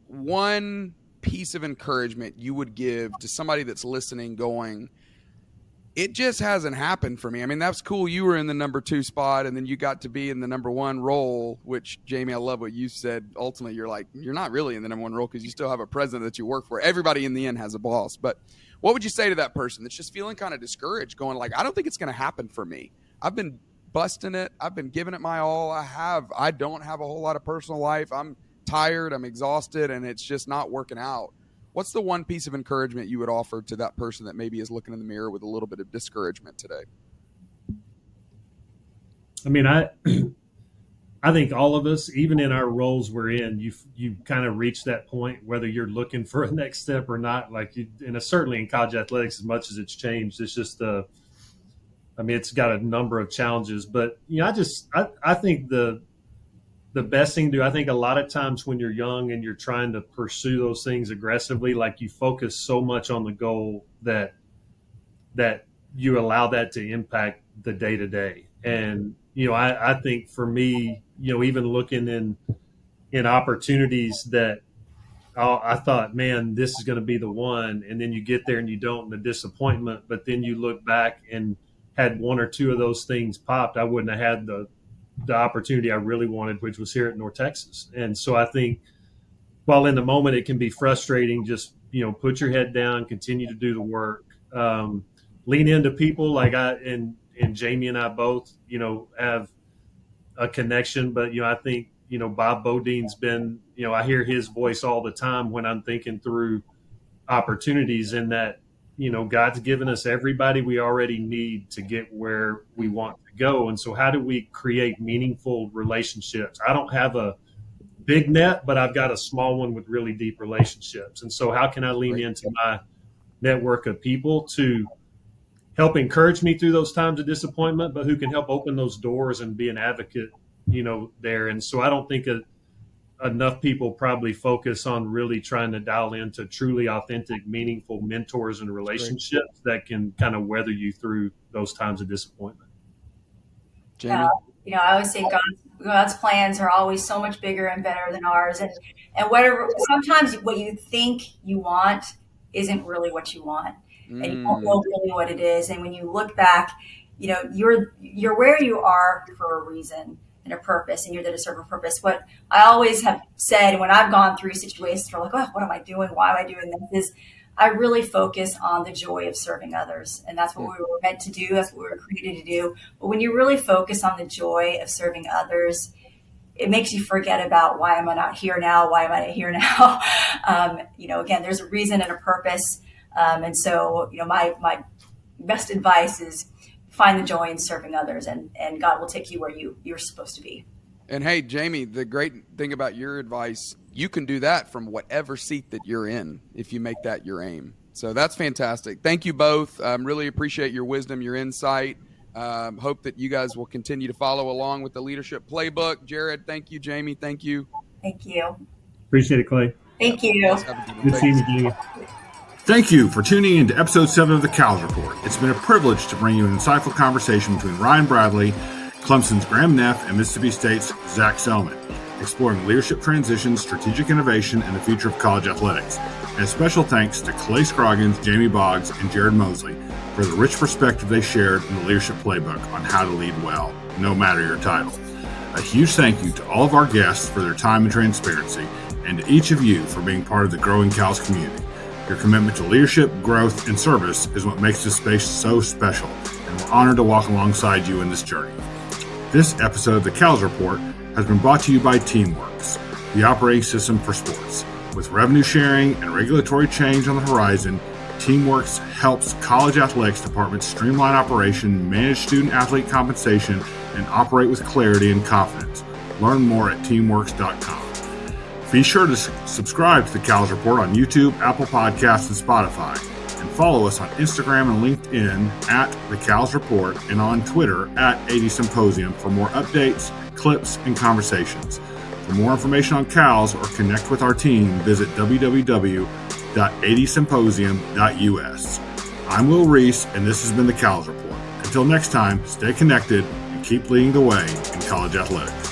Speaker 5: one piece of encouragement you would give to somebody that's listening going, it just hasn't happened for me. I mean, that's cool. You were in the number 2 spot and then you got to be in the number 1 role, which Jamie, I love what you said. Ultimately, you're not really in the number 1 role because you still have a president that you work for. Everybody in the end has a boss. But what would you say to that person that's just feeling kind of discouraged, going like, I don't think it's going to happen for me. I've been busting it. I've been giving it my all. I don't have a whole lot of personal life. I'm tired, I'm exhausted, and it's just not working out. What's the one piece of encouragement you would offer to that person that maybe is looking in the mirror with a little bit of discouragement today?
Speaker 7: I mean, I think all of us, even in our roles we're in, you kind of reach that point, whether you're looking for a next step or not. Like, certainly in college athletics, as much as it's changed, it's just it's got a number of challenges. But I think the best thing to do, I think a lot of times when you're young and you're trying to pursue those things aggressively, like you focus so much on the goal that you allow that to impact the day to day. And, I think for me, even looking in opportunities that I thought, man, this is going to be the one. And then you get there and you don't, and the disappointment, but then you look back and had 1 or 2 of those things popped, I wouldn't have had the opportunity I really wanted, which was here at North Texas. And so I think while in the moment it can be frustrating, just, put your head down, continue to do the work, lean into people like and Jamie and I both, have a connection, but, I think, Bob Bodine's been, I hear his voice all the time when I'm thinking through opportunities, in that, God's given us everybody we already need to get where we want to go. And so how do we create meaningful relationships? I don't have a big net, but I've got a small one with really deep relationships. And so how can I lean into my network of people to help encourage me through those times of disappointment, but who can help open those doors and be an advocate, there. And so I don't think enough people probably focus on really trying to dial into truly authentic, meaningful mentors and relationships that can kind of weather you through those times of disappointment.
Speaker 5: Jamie?
Speaker 6: I always say God's plans are always so much bigger and better than ours. And sometimes what you think you want isn't really what you want. And you don't know really what it is. And when you look back, you're where you are for a reason and a purpose, and you're there to serve a purpose. What I always have said when I've gone through situations where what am I doing? Why am I doing this? Is I really focus on the joy of serving others. And that's what we were meant to do. That's what we were created to do. But when you really focus on the joy of serving others, it makes you forget about why am I not here now? Why am I not here now? Again, there's a reason and a purpose. And so, my best advice is find the joy in serving others, and God will take you where you're supposed to be.
Speaker 5: And hey, Jamie, the great thing about your advice, you can do that from whatever seat that you're in if you make that your aim. So that's fantastic. Thank you both. Really appreciate your wisdom, your insight. Hope that you guys will continue to follow along with the Leadership Playbook. Jared, thank you. Jamie, thank you.
Speaker 6: Thank you.
Speaker 7: Appreciate it, Clay.
Speaker 6: Thank you.
Speaker 7: Good seeing you, Jamie.
Speaker 1: Thank you for tuning in to episode 7 of the Cows Report. It's been a privilege to bring you an insightful conversation between Ryan Bradley, Clemson's Graham Neff, and Mississippi State's Zac Selmon, exploring leadership transitions, strategic innovation, and the future of college athletics. And a special thanks to Clay Scroggins, Jamie Boggs, and Jared Mosley for the rich perspective they shared in the Leadership Playbook on how to lead well, no matter your title. A huge thank you to all of our guests for their time and transparency, and to each of you for being part of the growing Cows community. Your commitment to leadership, growth, and service is what makes this space so special, and we're honored to walk alongside you in this journey. This episode of the Cows Report has been brought to you by Teamworks, the operating system for sports. With revenue sharing and regulatory change on the horizon, Teamworks helps college athletics departments streamline operation, manage student-athlete compensation, and operate with clarity and confidence. Learn more at teamworks.com. Be sure to subscribe to the Cows Report on YouTube, Apple Podcasts, and Spotify. And follow us on Instagram and LinkedIn at the Cows Report, and on Twitter at 80 Symposium for more updates, clips, and conversations. For more information on Cows or connect with our team, visit www.80symposium.us. I'm Will Reese, and this has been the Cows Report. Until next time, stay connected and keep leading the way in college athletics.